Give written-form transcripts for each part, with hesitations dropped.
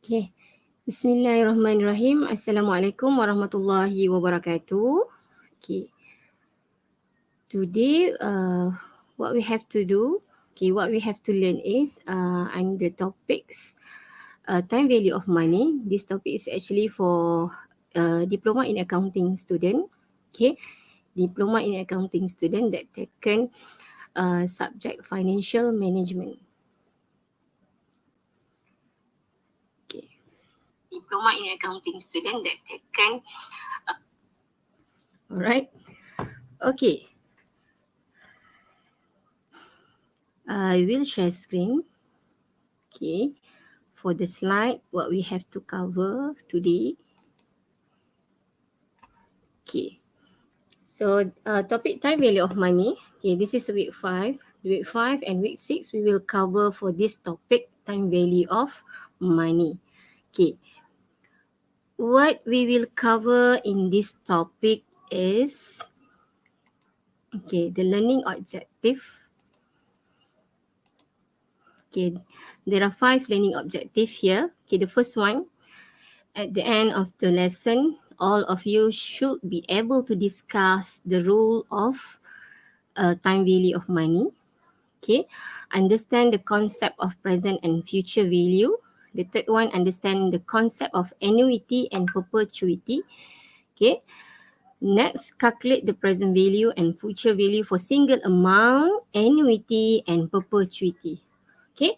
Okay. Bismillahirrahmanirrahim. Assalamualaikum warahmatullahi wabarakatuh. Okay. Today, what we have to do, what we have to learn is and the topics, time value of money. This topic is actually for diploma in accounting student. Okay. Diploma in accounting student that taken subject financial management. Okay. Diploma in accounting student that taken. Alright. Okay. I will share screen. Okay. For the slide, what we have to cover today. Okay. So, topic time value of money. Okay, this is week 5. Week 5 and week 6, we will cover for this topic, time value of money. Okay. What we will cover in this topic is, okay, the learning objective. Okay, there are 5 learning objectives here. Okay, the first one, at the end of the lesson, all of you should be able to discuss the role of time value of money. Okay, understand the concept of present and future value. The third one, understand the concept of annuity and perpetuity. Okay, next, calculate the present value and future value for single amount, annuity and perpetuity. Okay,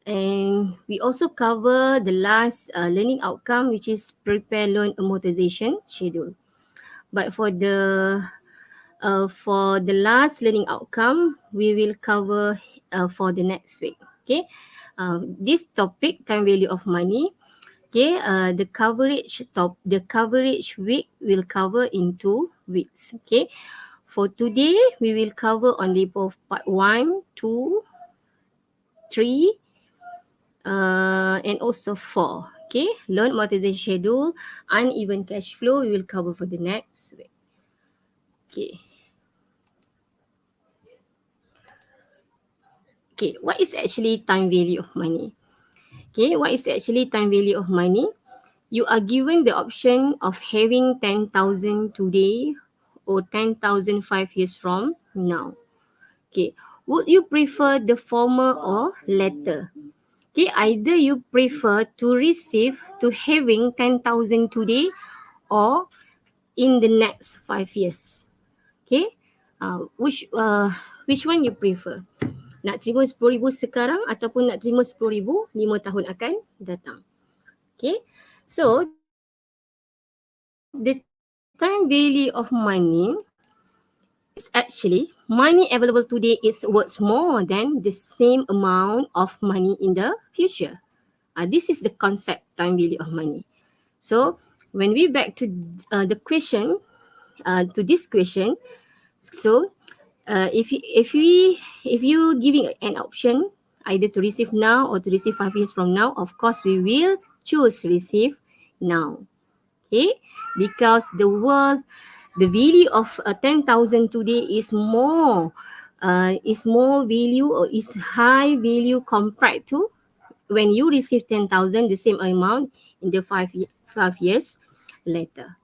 and we also cover the last learning outcome, which is prepare loan amortization schedule. But for the last learning outcome, we will cover for the next week. Okay, this topic, time value of money. Okay, the coverage week will cover in 2 weeks. Okay, for today we will cover only both part 1, 2, 3, and also 4. Okay, loan amortization schedule, uneven cash flow, we will cover for the next week. Okay. Okay, what is actually time value of money? Okay, what is actually time value of money? You are given the option of having 10,000 today or 10,000 5 years from now. Okay, would you prefer the former or latter? Okay, either you prefer to receive to having 10,000 today or in the next 5 years. Okay, which one you prefer? Nak terima 10,000 sekarang ataupun nak terima 10,000 5 tahun akan datang. Okay, so the time value of money is actually money available today is worth more than the same amount of money in the future. This is the concept time value of money. So when we back to the question, to this question, so if you giving an option either to receive now or to receive 5 years from now, of course we will choose receive now. Okay, because the value of 10,000 today is more value or is high value compared to when you receive 10,000 the same amount in the 5 years later.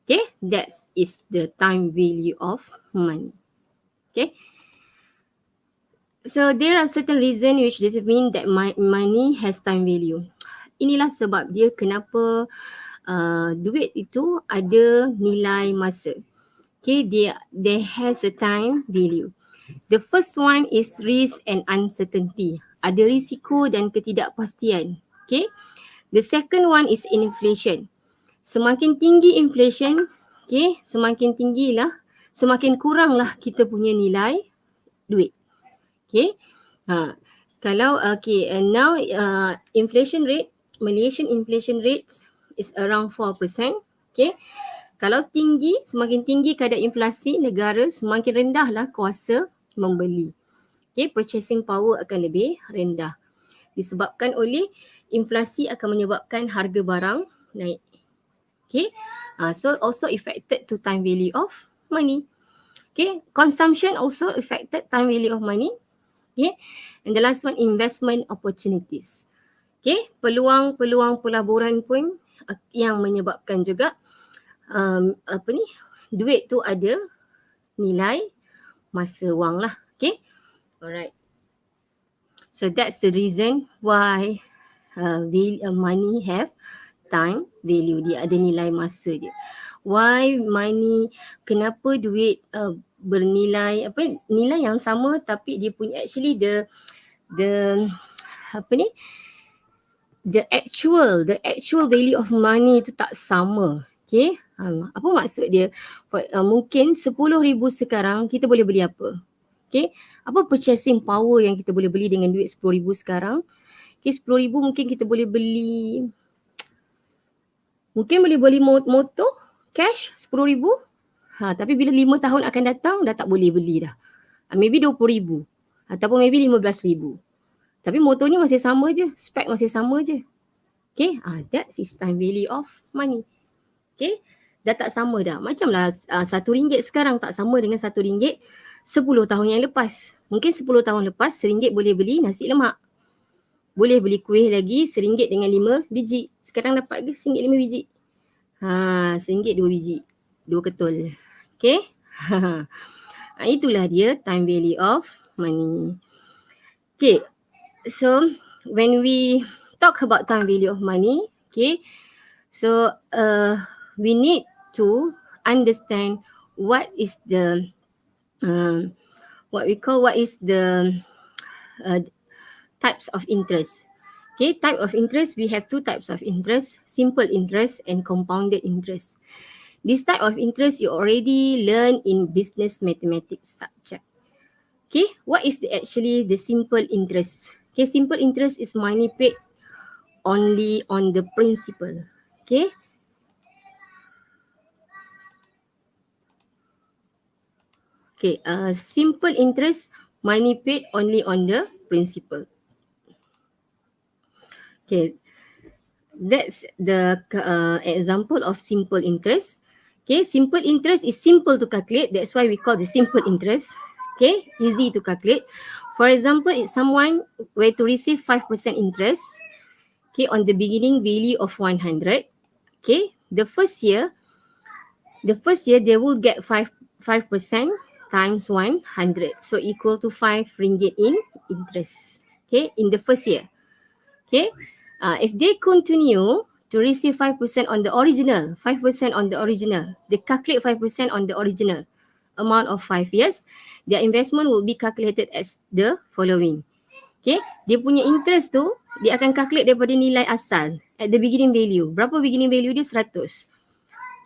Okay, that is the time value of money. Okay, so there are certain reason which determine that money has time value. Inilah sebab dia kenapa duit itu ada nilai masa. Okay, there has a time value. The first one is risk and uncertainty. Ada risiko dan ketidakpastian. Okay, the second one is inflation. Semakin tinggi inflation, okay, semakin kuranglah kita punya nilai duit. Okay, kalau and now inflation rate, Malaysian inflation rates is around 4%. Okay, kalau semakin tinggi kadar inflasi negara, semakin rendahlah kuasa membeli. Okay, purchasing power akan lebih rendah. Disebabkan oleh inflasi akan menyebabkan harga barang naik. Okay, so also affected to time value of money. Okay, consumption also affected time value of money. Okay, and the last one, investment opportunities. Okay, peluang pelaburan pun yang menyebabkan juga duit tu ada nilai masa wang lah. Okay, alright. So that's the reason why money have time value. Dia ada nilai masa dia. Why money, kenapa duit bernilai nilai yang sama tapi dia punya actually the the actual value of money tu tak sama. Okay, apa maksud dia? Mungkin 10,000 sekarang kita boleh beli apa? Okay, apa purchasing power yang kita boleh beli dengan duit 10,000 sekarang? Okay, 10,000 mungkin kita boleh beli, mungkin boleh beli motor cash 10,000. Tapi bila 5 tahun akan datang dah tak boleh beli dah. Maybe 20,000 ataupun maybe 15,000. Tapi motornya masih sama je, spek masih sama je. Okay, that is time value of money. Okay, dah tak sama dah. Macamlah RM1 sekarang tak sama dengan RM1 10 tahun yang lepas. Mungkin 10 tahun lepas RM1 boleh beli nasi lemak. Boleh beli kuih lagi RM1 dengan 5 biji. Sekarang dapat ke RM1 5 biji? RM1 2 biji. 2 ketul. Okay. Itulah dia time value of money. Okay. So when we talk about time value of money, okay, so we need to understand what is the types of interest. Okay, type of interest, we have two types of interest, simple interest and compounded interest. This type of interest you already learn in business mathematics subject. Okay, what is actually the simple interest? Okay, simple interest is money paid only on the principal. Okay. Okay, simple interest, money paid only on the principal. Okay, that's the example of simple interest. Okay, simple interest is simple to calculate. That's why we call the simple interest. Okay, easy to calculate. For example, if someone were to receive 5% interest, okay, on the beginning value of 100, okay, the first year they will get 5% times 100, so equal to 5 ringgit in interest. Okay, in the first year. Okay, if they continue to receive 5% on the original, 5% on the original, they calculate 5% on the original amount of 5 years, their investment will be calculated as the following. Okay, dia punya interest tu, dia akan calculate daripada nilai asal at the beginning value. Berapa beginning value dia? 100.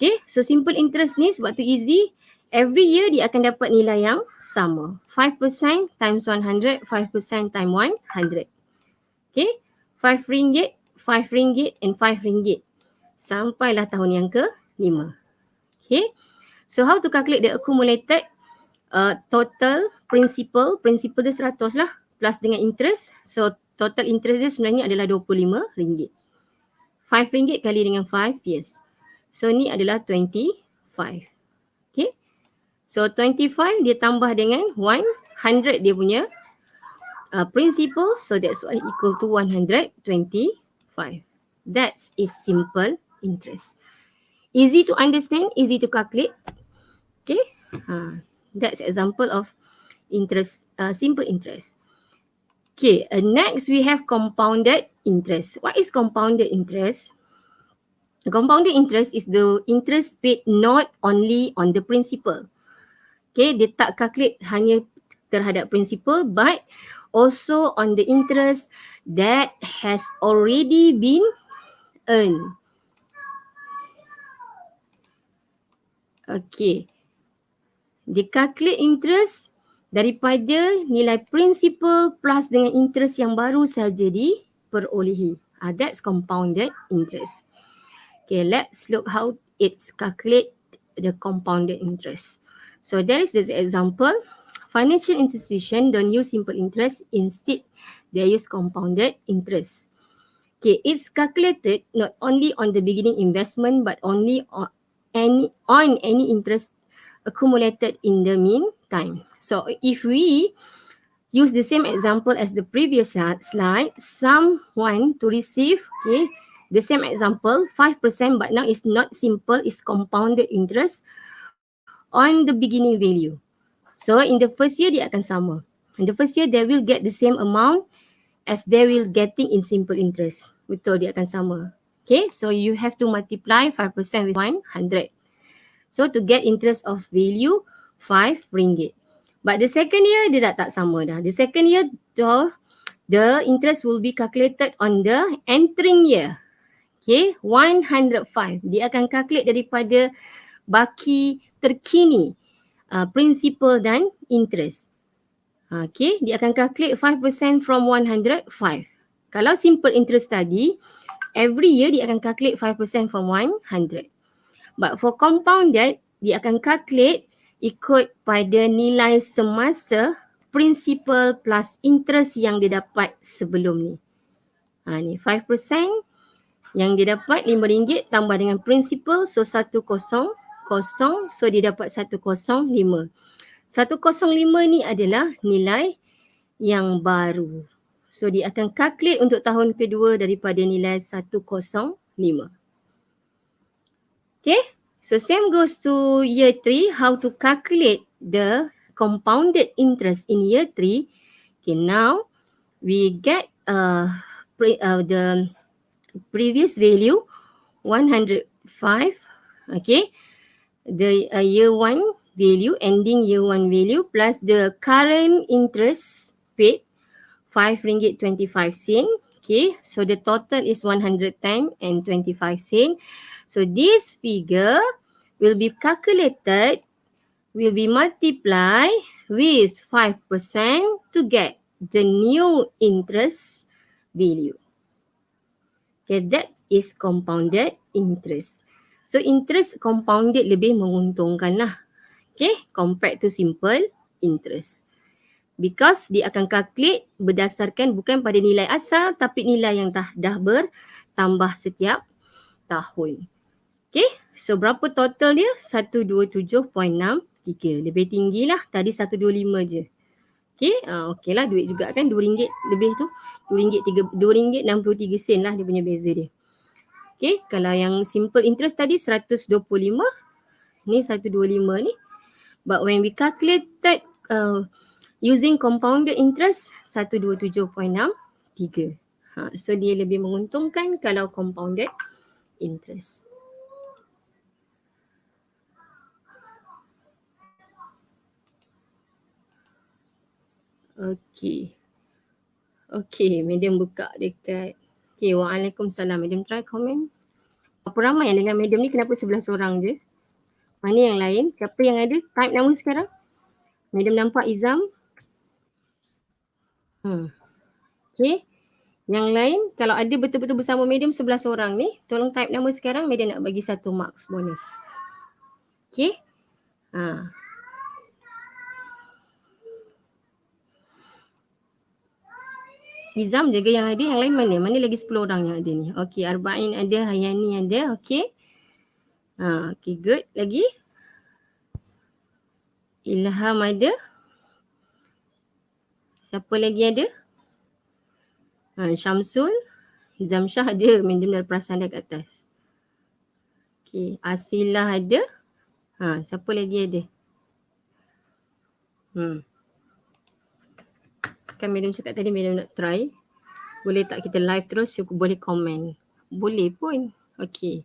Okay, so simple interest ni sebab tu easy, every year dia akan dapat nilai yang sama. 5% times 100, 5% times 100. Okay, 5 ringgit, 5 ringgit and 5 ringgit. Sampailah tahun yang ke-5. Okay, so how to calculate the accumulated total principal? Principal dia 100 lah, plus dengan interest. So total interest dia sebenarnya adalah 25 ringgit. 5 ringgit kali dengan 5 years. So ni adalah 25. Okay, so 25 dia tambah dengan 100 dia punya principal, so that's why equal to 125. That is simple interest. Easy to understand, easy to calculate. Okay, that's example of interest, simple interest. Okay, next we have compounded interest. What is compounded interest? Compounded interest is the interest paid not only on the principal. Okay, dia tak calculate hanya terhadap principal, but also on the interest that has already been earned. Okay, dia calculate interest daripada nilai principal plus dengan interest yang baru saja diperolehi. That's compounded interest. Okay, let's look how it's calculate the compounded interest. So there is this example. Financial institution don't use simple interest, instead they use compounded interest. Okay, it's calculated not only on the beginning investment but only on any interest accumulated in the meantime. So if we use the same example as the previous slide. Someone to receive, okay, the same example, 5%, but now it's not simple, it's compounded interest on the beginning value. So in the first year, dia akan sama. In the first year, they will get the same amount as they will getting in simple interest. Betul, dia akan sama. Okay, so you have to multiply 5% with 100. So to get interest of value, 5 ringgit. But the second year, dia dah tak sama dah. The second year, the interest will be calculated on the entering year. Okay, 105. Dia akan calculate daripada baki terkini, principal dan interest. Okay, dia akan calculate 5% from 105. Kalau simple interest tadi, every year dia akan calculate 5% from 100. But for compounded, dia akan calculate ikut pada nilai semasa principal plus interest yang dia dapat sebelum ni. Ni 5% yang dia dapat RM5 tambah dengan principal, so 100, so dia dapat 105. 105 ni adalah nilai yang baru. So dia akan calculate untuk tahun kedua daripada nilai 105. Okay, so same goes to year 3, how to calculate the compounded interest in year 3. Okay, now we get the previous value 105. Okay, the year 1 value, ending year 1 value plus the current interest paid, RM5.25. Okay, so the total is 110.25. So this figure will be calculated, will be multiplied with 5% to get the new interest value. Okay, that is compounded interest. So interest compounded lebih menguntungkan lah. Okay, compared to simple interest. Because dia akan calculate berdasarkan bukan pada nilai asal tapi nilai yang dah bertambah setiap tahun. Okay, so berapa total dia? 127.63. Lebih tinggi lah, tadi 125 je. Okay, okay lah, duit juga kan, RM2 lebih tu. RM2.63 lah dia punya beza dia. Okay, kalau yang simple interest tadi 125, ni 125 ni. But when we calculated using compounded interest, 127.63. So dia lebih menguntungkan kalau compounded interest. Okay. Okay, Madam buka dekat. Okay, Waalaikumsalam. Madam try komen. Apa ramai yang dengan Madam ni, kenapa 11 orang je? Mana yang lain? Siapa yang ada? Type nama sekarang. Madam nampak Izam. Okay. Yang lain, kalau ada betul-betul bersama Madam 11 orang ni, tolong type nama sekarang. Madam nak bagi 1 marks bonus. Okay. Izam jaga yang ada, yang lain mana? Mana lagi 10 orang yang ada ni? Okay, Arba'in ada, Hayani ada, okay. Okay, good. Lagi? Ilham ada. Siapa lagi ada? Syamsul. Izam Shah ada, Madam dah perasan dah kat atas. Okay, Asilah ada. Siapa lagi ada? Kan Madam cakap tadi Madam nak try. Boleh tak kita live terus, boleh komen. Boleh pun. Okay.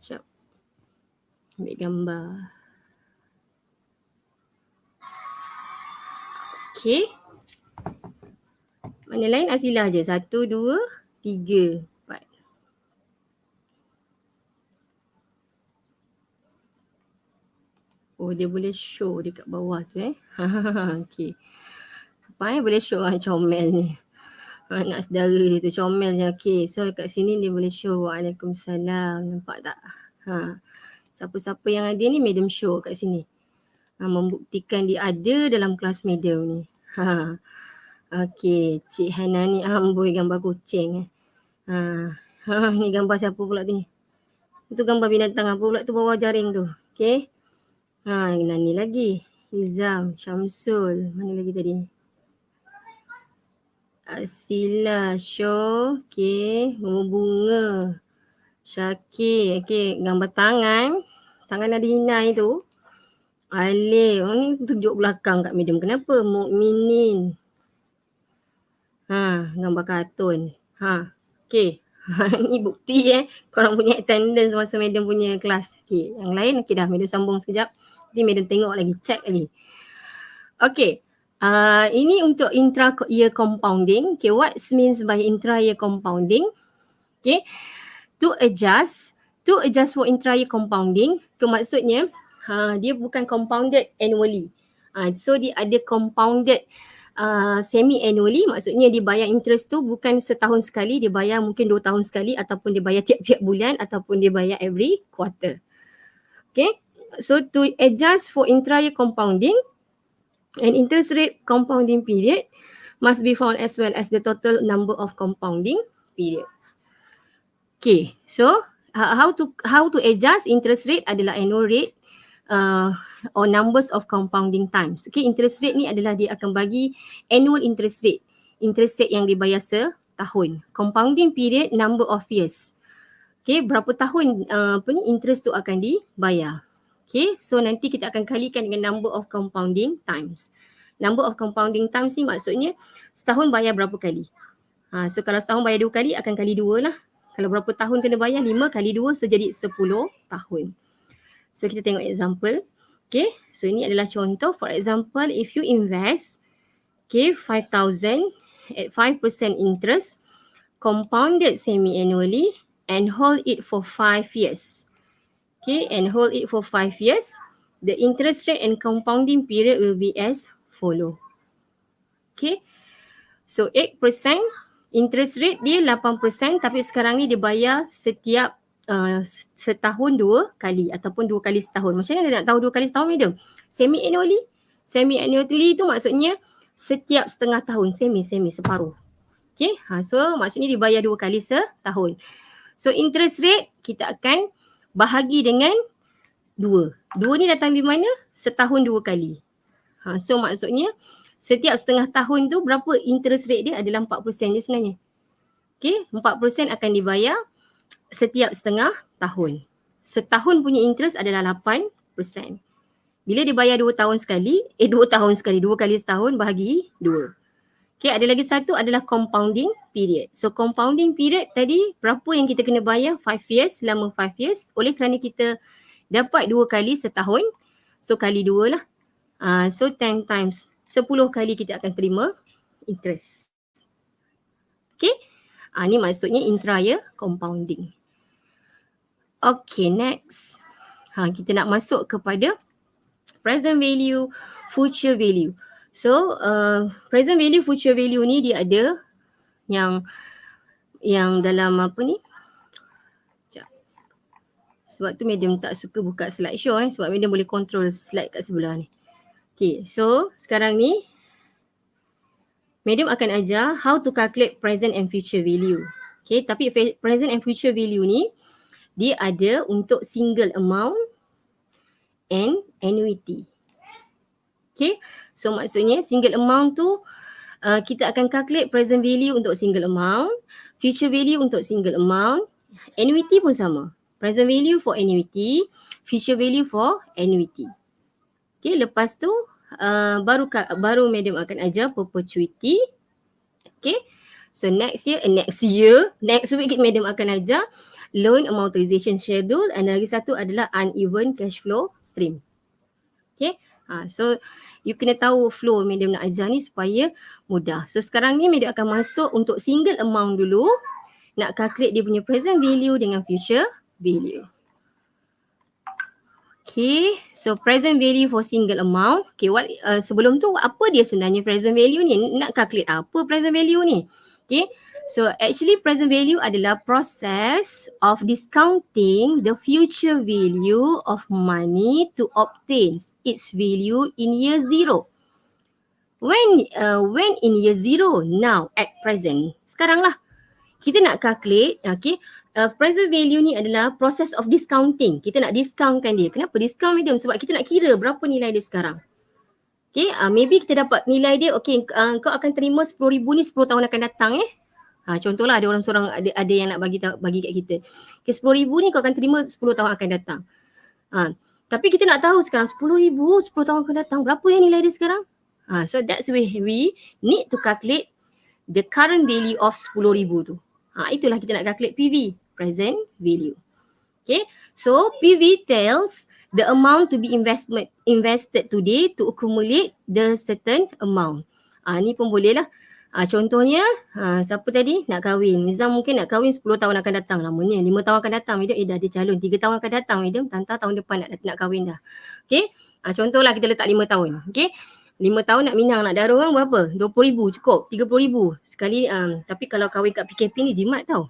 Sekejap. Ambil gambar. Okay. Mana lain? Asilah je. 1, 2, 3, 4. Oh, dia boleh show dekat bawah tu Okay. Apa boleh show comel ni. Anak saudara dia tu comel je. Okay, so kat sini dia boleh show. Waalaikumsalam. Nampak tak? Siapa-siapa yang ada ni Madam show kat sini. Membuktikan dia ada dalam kelas Madam ni. Okay, Cik Hana ni amboi gambar kucing. Ni gambar siapa pula ni? Itu gambar binatang apa pula tu bawah jaring tu. Okay. Ni lagi. Izam, Syamsul. Mana lagi tadi? Sila, Syah, okay, bunga. Syakir, okay, gambar tangan. Tangan ada Inai tu. Alif, oh ni tunjuk belakang kat medium. Kenapa? Mukminin. Gambar kartun. Okay. Ni bukti korang punya attendance masa medium punya kelas. Okay, yang lain okay dah, medium sambung sekejap. Nanti medium tengok lagi, check lagi. Okay. Ini untuk intra-year compounding. Okay, what means by intra-year compounding? Okay. To adjust for intra-year compounding, maksudnya dia bukan compounded annually. So dia ada compounded semi-annually, maksudnya dia bayar interest tu bukan setahun sekali, dia bayar mungkin 2 tahun sekali ataupun dia bayar tiap-tiap bulan ataupun dia bayar every quarter. Okay, so to adjust for intra-year compounding, an interest rate compounding period must be found as well as the total number of compounding periods. Okay, so how to adjust interest rate adalah annual rate or numbers of compounding times. Okay, interest rate ni adalah dia akan bagi annual interest rate yang dibayar setahun. Compounding period, number of years. Okay, berapa tahun interest tu akan dibayar. Okay, so nanti kita akan kalikan dengan number of compounding times. Number of compounding times ni maksudnya setahun bayar berapa kali. So kalau setahun bayar 2 kali akan kali 2 lah. Kalau berapa tahun kena bayar, 5 kali 2, so jadi 10 tahun. So kita tengok example. Okay, so ini adalah contoh. For example, if you invest 5,000 at 5% interest, compounded semi-annually and hold it for 5 years. Okay, and hold it for 5 years. The interest rate and compounding period will be as follow. Okay, so 8%. Interest rate dia 8%, tapi sekarang ni dia bayar setiap setahun 2 kali ataupun 2 kali setahun. Macam mana nak tahu 2 kali setahun, madam? Semi-annually. Semi-annually tu maksudnya setiap setengah tahun. Semi, separuh. Okay, so maksudnya dia bayar 2 kali setahun. So interest rate kita akan bahagi dengan 2. 2 ni datang di mana? Setahun 2 kali. So maksudnya setiap setengah tahun tu berapa interest rate dia adalah 4% je sebenarnya. Okay, 4% akan dibayar setiap setengah tahun. Setahun punya interest adalah 8%. Bila dibayar 2 tahun sekali, 2 tahun sekali, 2 kali setahun bahagi 2. Okay, ada lagi satu adalah compounding period. So compounding period tadi berapa yang kita kena bayar? 5 years, selama 5 years. Oleh kerana kita dapat 2 kali setahun, so kali 2 lah. So 10 times. 10 kali kita akan terima interest. Okay. Ni maksudnya intra-year compounding. Okay, next. Kita nak masuk kepada present value, future value. So, present value, future value ni dia ada yang dalam apa ni? Sekejap. Sebab tu madam tak suka buka slideshow sebab madam boleh control slide kat sebelah ni. Okay, so sekarang ni madam akan ajar how to calculate present and future value. Okay, tapi present and future value ni dia ada untuk single amount and annuity. Okay, so maksudnya single amount tu kita akan calculate present value untuk single amount, future value untuk single amount, annuity pun sama. Present value for annuity, future value for annuity. Okay, lepas tu baru madam akan ajar perpetuity. Okay, so next week madam akan ajar loan amortization schedule, and lagi satu adalah uneven cash flow stream. Okay, so you kena tahu flow madam nak ajar ni supaya mudah. So sekarang ni madam akan masuk untuk single amount dulu, nak calculate dia punya present value dengan future value. Okay, so present value for single amount. Okay, sebelum tu apa dia sebenarnya present value ni? Nak calculate apa present value ni? Okay, so actually present value adalah process of discounting the future value of money to obtain its value in year 0. When in year 0? Now, at present. Sekarang lah. Kita nak calculate, okay. Present value ni adalah process of discounting. Kita nak discountkan dia. Kenapa discount madam? Sebab kita nak kira berapa nilai dia sekarang. Okay, maybe kita dapat nilai dia, okay, kau akan terima 10,000 ni 10 tahun akan datang contohlah ada orang seorang ada yang nak bagi kat kita. Okay, 10,000 ni kau akan terima 10 tahun akan datang. Tapi kita nak tahu sekarang 10,000 10 tahun akan datang, berapa yang nilai dia sekarang? So that's why we need to calculate the current value of 10,000 tu. Itulah kita nak calculate PV, present value. Okay, so PV tells the amount to be invested today to accumulate the certain amount. Ni pun boleh lah. Contohnya, siapa tadi nak kahwin? Nizam mungkin nak kahwin 10 tahun akan datang namanya. 5 tahun akan datang, madam, dah ada calon. 3 tahun akan datang, madam, Tanta tahun depan nak kahwin dah. Okay, contohlah kita letak 5 tahun. Okay, 5 tahun nak minang, nak darung kan berapa? 20,000 cukup, 30,000 sekali. Tapi kalau kahwin kat PKP ni jimat tau.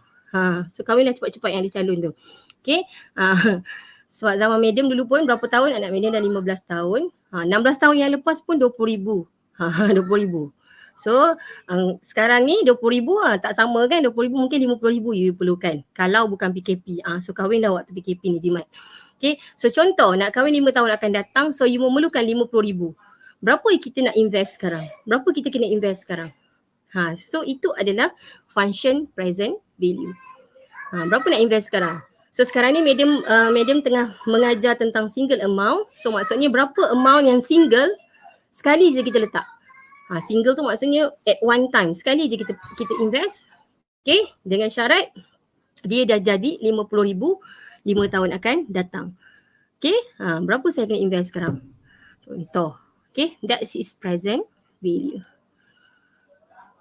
So kahwinlah cepat-cepat yang ada calon tu. Okay, sebab zaman medium dulu pun berapa tahun anak medium dah 15 tahun. 16 tahun yang lepas pun 20,000. 20,000. So sekarang ni 20,000 tak sama kan, 20,000 mungkin 50,000 you perlukan kalau bukan PKP. So kahwinlah waktu PKP ni jimat. Okay, so contoh nak kahwin 5 tahun akan datang, so you memerlukan 50,000. Berapa kita nak invest sekarang? Berapa kita kena invest sekarang? So itu adalah function present value. Berapa nak invest sekarang? So sekarang ni medium tengah mengajar tentang single amount. So maksudnya berapa amount yang single sekali je kita letak. Single tu maksudnya at one time, sekali je kita invest. Okay, dengan syarat dia dah jadi 50,000 5 tahun akan datang. Okay, berapa saya kena invest sekarang? Contoh. Okay, that is present value.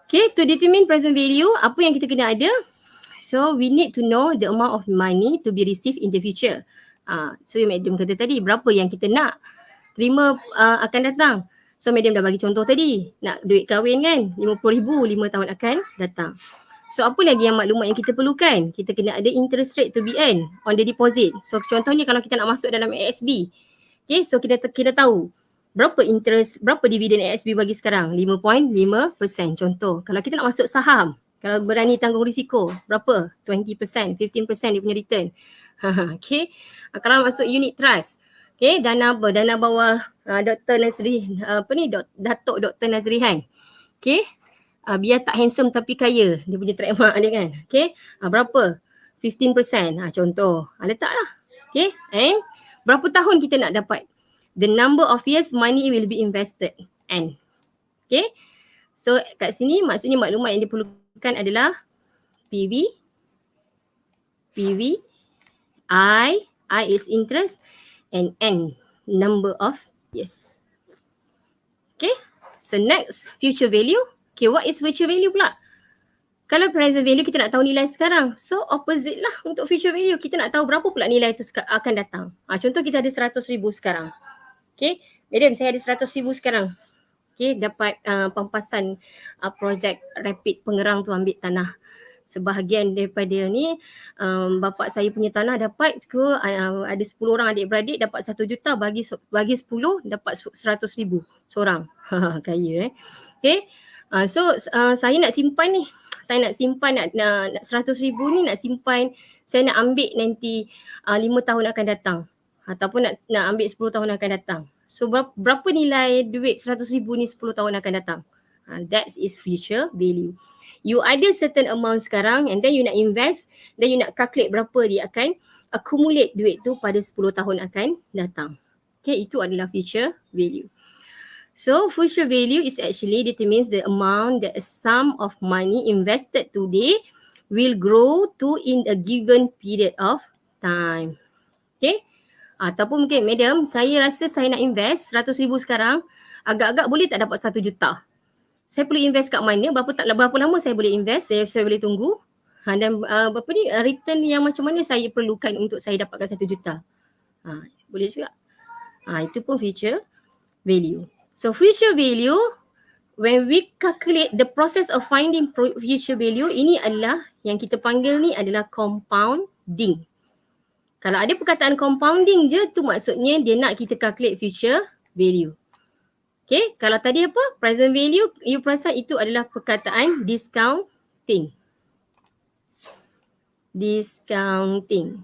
Okay, to determine present value, apa yang kita kena ada? So we need to know the amount of money to be received in the future. So madam kata tadi, berapa yang kita nak terima akan datang. So madam dah bagi contoh tadi, nak duit kahwin kan, 50,000 5 tahun akan datang. So apa lagi yang maklumat yang kita perlukan? Kita kena ada interest rate to be earned on the deposit. So contohnya kalau kita nak masuk dalam ASB, okay, so kita tahu berapa interest, berapa dividen ASB bagi sekarang? 5.5% contoh. Kalau kita nak masuk saham, kalau berani tanggung risiko, berapa? 20%, 15% dia punya return. Okay, kalau masuk unit trust, okay, dana apa? Dana bawah Dr. Nazri, Datuk Dr. Nazrihan. Okay, biar tak handsome tapi kaya, dia punya trademark dia kan. Okay, berapa? 15%, contoh. Letaklah. Okay, and berapa tahun kita nak dapat? The number of years money will be invested. And okay, so kat sini maksudnya maklumat yang diperlukan adalah PV, I is interest, and N number of years. Okay, so next future value. Okay, what is future value pula? Kalau present value kita nak tahu nilai sekarang, so opposite lah untuk future value. Kita nak tahu berapa pula nilai itu akan datang. Contoh kita ada 100,000 sekarang. Okay, madam saya ada 100,000 sekarang. Okay, dapat pampasan projek rapid Pengerang tu ambil tanah. Sebahagian daripada ni bapa saya punya tanah dapat ke ada 10 orang adik-beradik dapat 1 juta, bagi 10 dapat 100,000 seorang. Kaya Okay, so saya nak simpan ni. Saya nak simpan nak 100,000 ni nak simpan, saya nak ambil nanti 5 tahun akan datang. Ataupun nak ambil 10 tahun akan datang. So berapa nilai duit 100,000 ni 10 tahun akan datang? That is future value. You ada certain amount sekarang and then you nak invest, then you nak calculate berapa dia akan accumulate duit tu pada 10 tahun akan datang. Okay, itu adalah future value. So future value is actually determines the amount that a sum of money invested today will grow to in a given period of time. Okay, ataupun mungkin madam saya rasa saya nak invest 100,000 sekarang, agak-agak boleh tak dapat 1 juta. Saya perlu invest kat mana, berapa lama saya boleh invest, saya boleh tunggu, dan return yang macam mana saya perlukan untuk saya dapatkan 1 juta. Boleh juga. Itu pun future value. So future value, when we calculate the process of finding future value, ini adalah yang kita panggil ni adalah compounding. Kalau ada perkataan compounding je, tu maksudnya dia nak kita calculate future value. Okay, kalau tadi apa? Present value, you perasan itu adalah perkataan discounting. Discounting.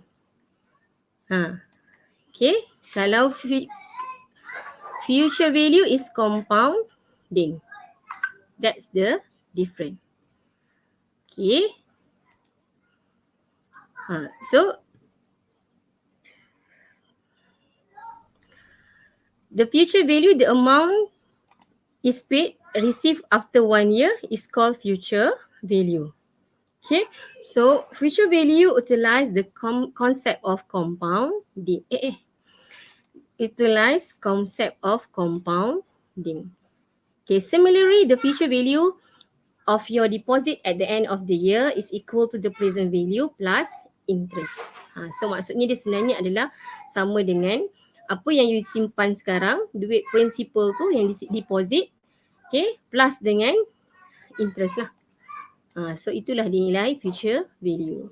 Okay, kalau Future value is compounding. That's the difference. Okay. So the future value, the amount is paid, received after 1 year is called future value. Okay, so future value utilize the concept of compounding. Utilize concept of compounding. Okay, similarly, the future value of your deposit at the end of the year is equal to the present value plus interest. So maksudnya dia sebenarnya adalah sama dengan apa yang you simpan sekarang, duit principal tu yang deposit, okay, plus dengan interest lah. So itulah dinilai future value.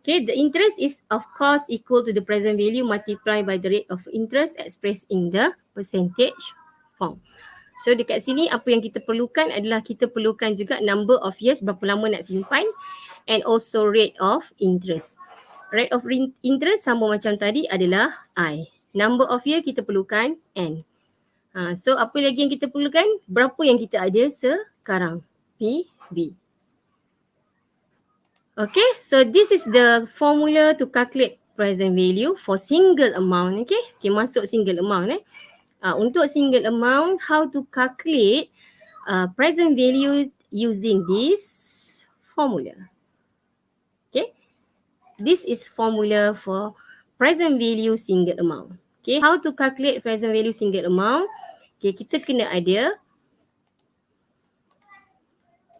Okay, the interest is of course equal to the present value multiplied by the rate of interest expressed in the percentage form. So dekat sini apa yang kita perlukan adalah kita perlukan juga number of years, berapa lama nak simpan, and also rate of interest. Rate of interest sama macam tadi adalah I. Number of year kita perlukan N. So apa lagi yang kita perlukan? Berapa yang kita ada sekarang? PV. Okay, so this is the formula to calculate present value for single amount. Okay, masuk single amount. Untuk single amount, how to calculate present value using this formula. Okay, this is formula for present value single amount. Okay, how to calculate present value single amount? Okay, kita kena ada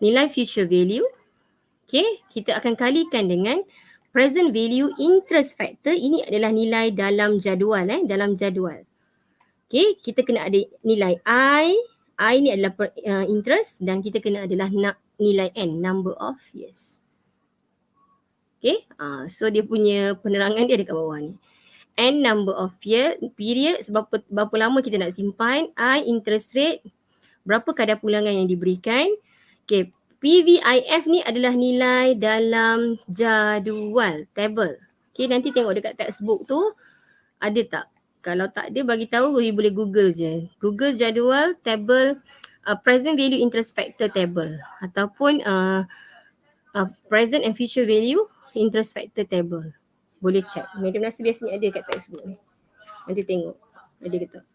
nilai future value. Okay, kita akan kalikan dengan present value interest factor. Ini adalah nilai dalam jadual. Dalam jadual. Okay, kita kena ada nilai I. I ni adalah interest dan kita kena adalah nilai N, number of years. Okay, so dia punya penerangan dia dekat bawah ni. N number of year, period, berapa lama kita nak simpan. I interest rate, berapa kadar pulangan yang diberikan. Okay, PVIF ni adalah nilai dalam jadual, table. Okay, nanti tengok dekat textbook tu ada tak? Kalau tak ada, bagi tahu boleh Google je. Google jadual, table, present value interest factor table. Ataupun present and future value interest factor table. Boleh check. Madam rasa biasanya ada kat textbook ni. Nanti tengok. Ada ke tak?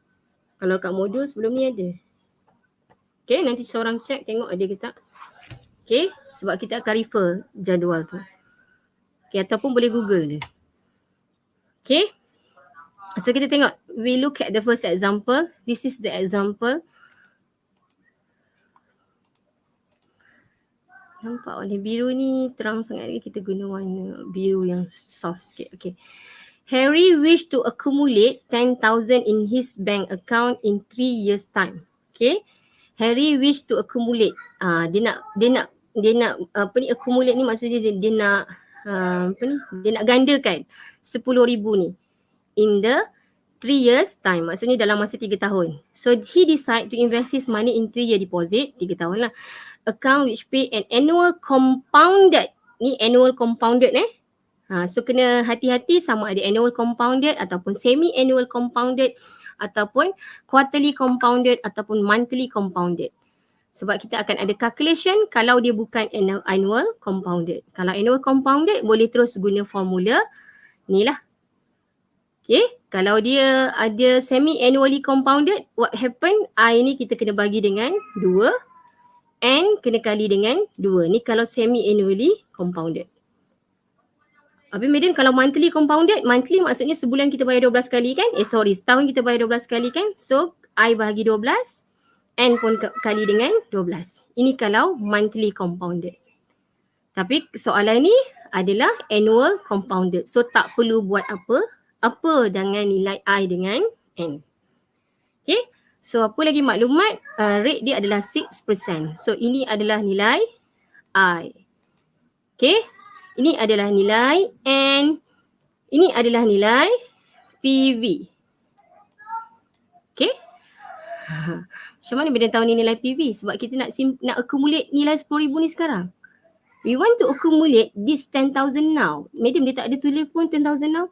Kalau kat modul sebelum ni ada. Okay, nanti seorang check tengok ada ke tak. Okay, sebab kita akan refer jadual tu. Okay, ataupun boleh Google je. Okay. So kita tengok, we look at the first example. This is the example. Nampak warna biru ni terang sangat lagi, kita guna warna biru yang soft sikit. Okay. Harry wish to accumulate 10,000 in his bank account in 3 years time. Okay. Harry wish to accumulate. Dia nak accumulate ni maksudnya dia nak dia nak gandakan 10,000 ni in the 3 years time, maksudnya dalam masa 3 tahun. So he decide to invest his money in 3 year deposit, 3 tahun lah, account which pay an annual compounded. Ni annual compounded so kena hati-hati sama ada annual compounded ataupun semi annual compounded ataupun quarterly compounded ataupun monthly compounded. Sebab kita akan ada calculation kalau dia bukan annual compounded. Kalau annual compounded boleh terus guna formula ni lah. Okay, kalau dia ada semi-annually compounded, what happen? I ni kita kena bagi dengan 2, N kena kali dengan 2. Ni kalau semi-annually compounded. Habis madam kalau monthly compounded, monthly maksudnya sebulan kita bayar 12 kali kan? Setahun kita bayar 12 kali kan? So, I bahagi 12, N pun kali dengan 12. Ini kalau monthly compounded. Tapi soalan ni adalah annual compounded. So, tak perlu buat apa dengan nilai I dengan N. Okay, so apa lagi maklumat? Rate dia adalah 6%. So ini adalah nilai I. Okay, ini adalah nilai N. Ini adalah nilai PV. Okay, macam mana benda tahu ni nilai PV? Sebab kita nak accumulate nilai 10,000 ni sekarang. We want to accumulate this 10,000 now. Madam dia tak ada tulis pun 10,000 now.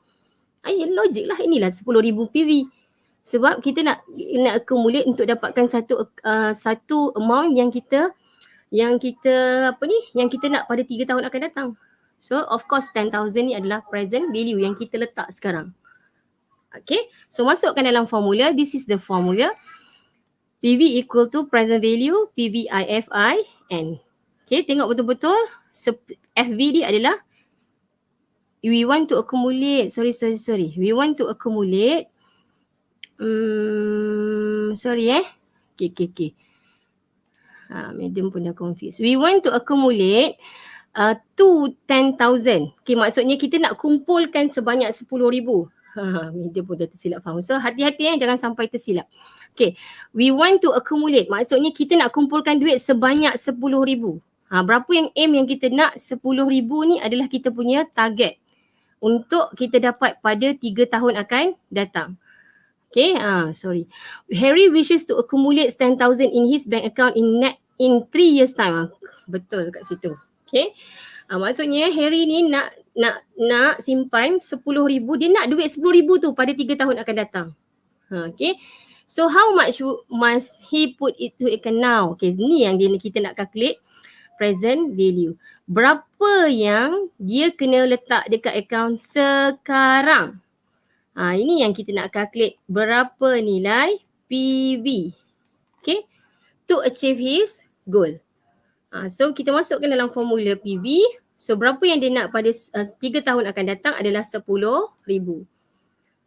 Ya logik lah, inilah 10,000 PV. Sebab kita nak accumulate untuk dapatkan satu amount yang kita nak pada 3 tahun akan datang. So of course 10,000 ni adalah present value yang kita letak sekarang. Okay, so masukkan dalam formula. This is the formula. PV equal to present value PVIFI N. Okay, tengok betul-betul FV dia adalah we want to accumulate. We want to accumulate. Okay. Madam pun dah confused. We want to accumulate to 10,000. Okay, maksudnya kita nak kumpulkan sebanyak 10,000. Madam pun dah tersilap faham. So hati-hati jangan sampai tersilap. Okay, we want to accumulate. Maksudnya kita nak kumpulkan duit sebanyak 10,000. Berapa yang aim yang kita nak? 10,000 ni adalah kita punya target untuk kita dapat pada 3 tahun akan datang. Okay, Harry wishes to accumulate 10,000 in his bank account in 3 years time. Betul kat situ. Okay, maksudnya Harry ni nak simpan 10,000, dia nak duit 10,000 tu pada 3 tahun akan datang. Okay, so how much must he put it to account now? Okay, ni yang kita nak calculate present value. Berapa yang dia kena letak dekat account sekarang? Ini yang kita nak calculate, berapa nilai PV, okay, to achieve his goal. So kita masukkan dalam formula PV. So berapa yang dia nak pada 3 tahun akan datang adalah 10,000.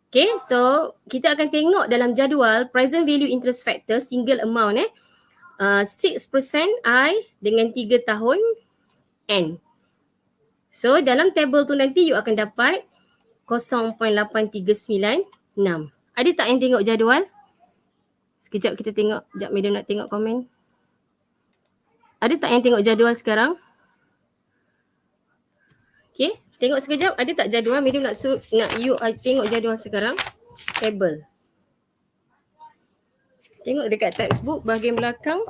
Okay, so kita akan tengok dalam jadual present value interest factor single amount 6% I dengan 3 tahun N. So dalam table tu nanti you akan dapat 0.8396. Ada tak yang tengok jadual? Sekejap kita tengok. Sekejap madam nak tengok komen. Ada tak yang tengok jadual sekarang? Okay, tengok sekejap. Ada tak jadual? Madam nak you tengok jadual sekarang. Table. Tengok dekat textbook bahagian belakang.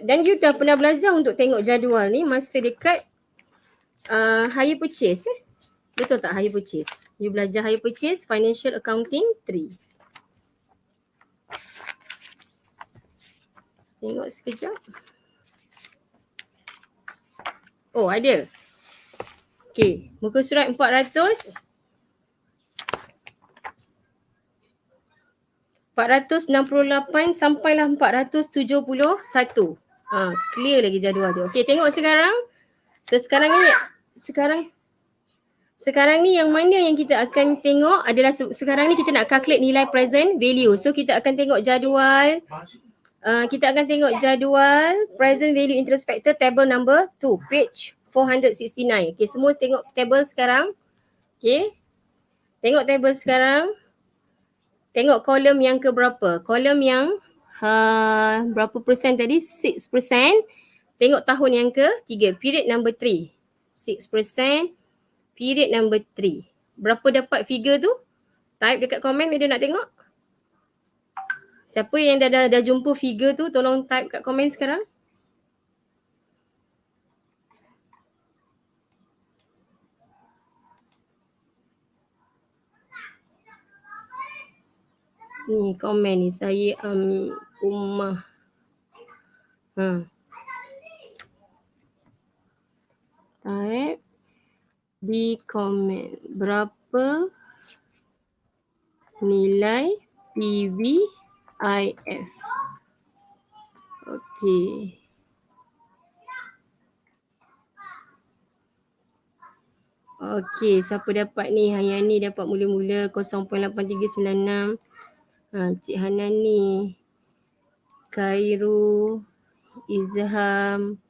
Dan you dah pernah belajar untuk tengok jadual ni masa dekat higher purchase. Betul tak higher purchase? You belajar higher purchase, financial accounting 3. Tengok sekejap. Oh, ada. Okay, muka surat 400. 468 sampailah 471. Clear lagi jadual dia. Okay, tengok sekarang. So sekarang ni yang mana yang kita akan tengok adalah sekarang ni kita nak calculate nilai present value. So kita akan tengok jadual. Present value interest factor table number 2, page 469. Okay, semua tengok table sekarang. Okay, tengok table sekarang. Tengok kolom yang ke berapa? Kolom yang berapa persen tadi? 6%. Tengok tahun yang ke 3, period number 3. 6%, period number 3. Berapa dapat figure tu? Type dekat komen, dia nak tengok. Siapa yang dah jumpa figure tu, tolong type kat komen sekarang. Ni komen ni, saya Ummah. Type di komen berapa nilai PVIF. Okey. Okey, siapa dapat ni? Yang ni dapat mula-mula 0.8396. Cik Hanani, Khairu, Izham.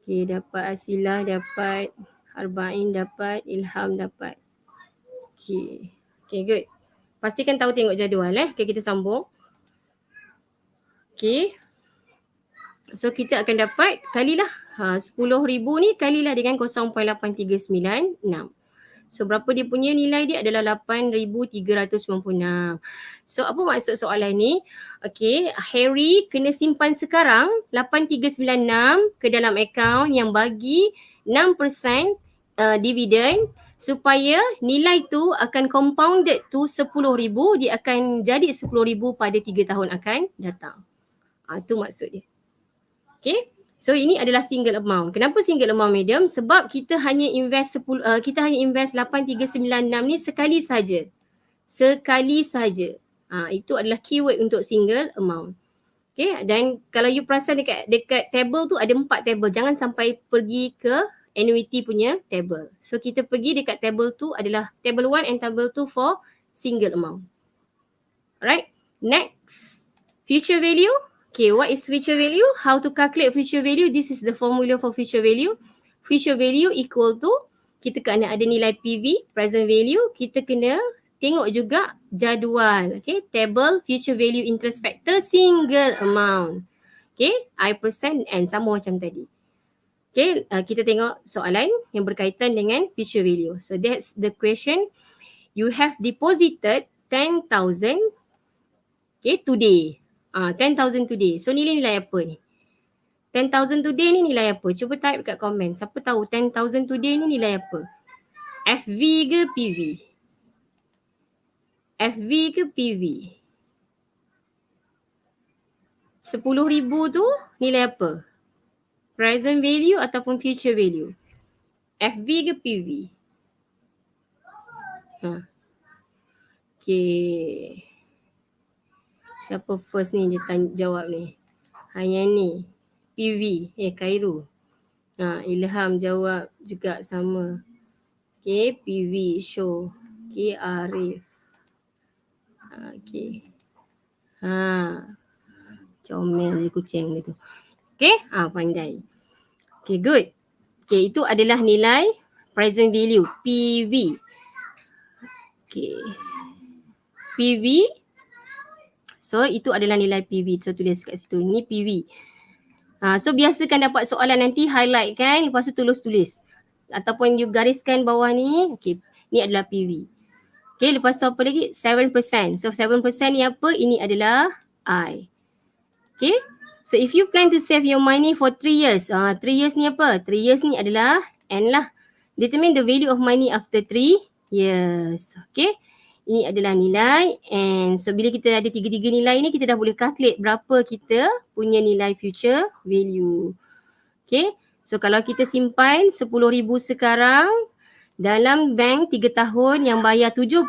Okey, dapat Asilah, dapat Arba'in, dapat Ilham, dapat. Okey. Okey, good. Pastikan tahu tengok jadual Okey, kita sambung. Okey. So kita akan dapat kalilah 10,000 ni kalilah dengan 0.8396. So berapa dia punya nilai dia adalah 8,396. So apa maksud soalan ni? Okey, Harry kena simpan sekarang 8,396 ke dalam akaun yang bagi 6% dividen supaya nilai tu akan compounded to 10,000, dia akan jadi 10,000 pada 3 tahun akan datang. Tu maksud dia. Okay. So ini adalah single amount. Kenapa single amount, madam? Sebab kita hanya invest 8396 ni sekali saja. Sekali saja. Itu adalah keyword untuk single amount. Okay, dan kalau you perasan dekat table tu ada 4 table. Jangan sampai pergi ke annuity punya table. So kita pergi dekat table tu adalah table 1 and table 2 for single amount. Alright, next. Future value. Okay, what is future value? How to calculate future value? This is the formula for future value. Future value equal to, kita kena ada nilai PV, present value. Kita kena tengok juga jadual. Okay, table future value interest factor single amount. Okay, I percent and sama macam tadi. Okay, kita tengok soalan yang berkaitan dengan future value. So that's the question. You have deposited 10,000 okay, today. 10,000 today. So nilai apa ni? 10,000 today ni nilai apa? Cuba type kat komen. Siapa tahu 10,000 today ni nilai apa? FV ke PV? FV ke PV? 10,000 tu nilai apa? Present value ataupun future value? FV ke PV? Okay. Siapa first ni dia jawab ni? Hayani. PV. Khairul. Ilham jawab juga sama. Okay, PV show. Okay, Arif. Okay. Comel je kucing dia tu. Okay, pandai. Okay, good. Okay, itu adalah nilai present value, PV. Okay. PV. So, itu adalah nilai PV. So, tulis kat situ. Ini PV. So, biasakan dapat soalan nanti highlight kan. Lepas tu tulis. Ataupun you gariskan bawah ni. Okay, ni adalah PV. Okay, lepas tu apa lagi? 7%. So, 7% ni apa? Ini adalah I. Okay. So, if you plan to save your money for 3 years. 3 years ni apa? 3 years ni adalah N lah. Determine the value of money after 3 years. Okay. Ini adalah nilai, and so bila kita ada tiga-tiga nilai ni, kita dah boleh calculate berapa kita punya nilai future value. Okay, so kalau kita simpan 10,000 sekarang dalam bank 3 tahun yang bayar 7%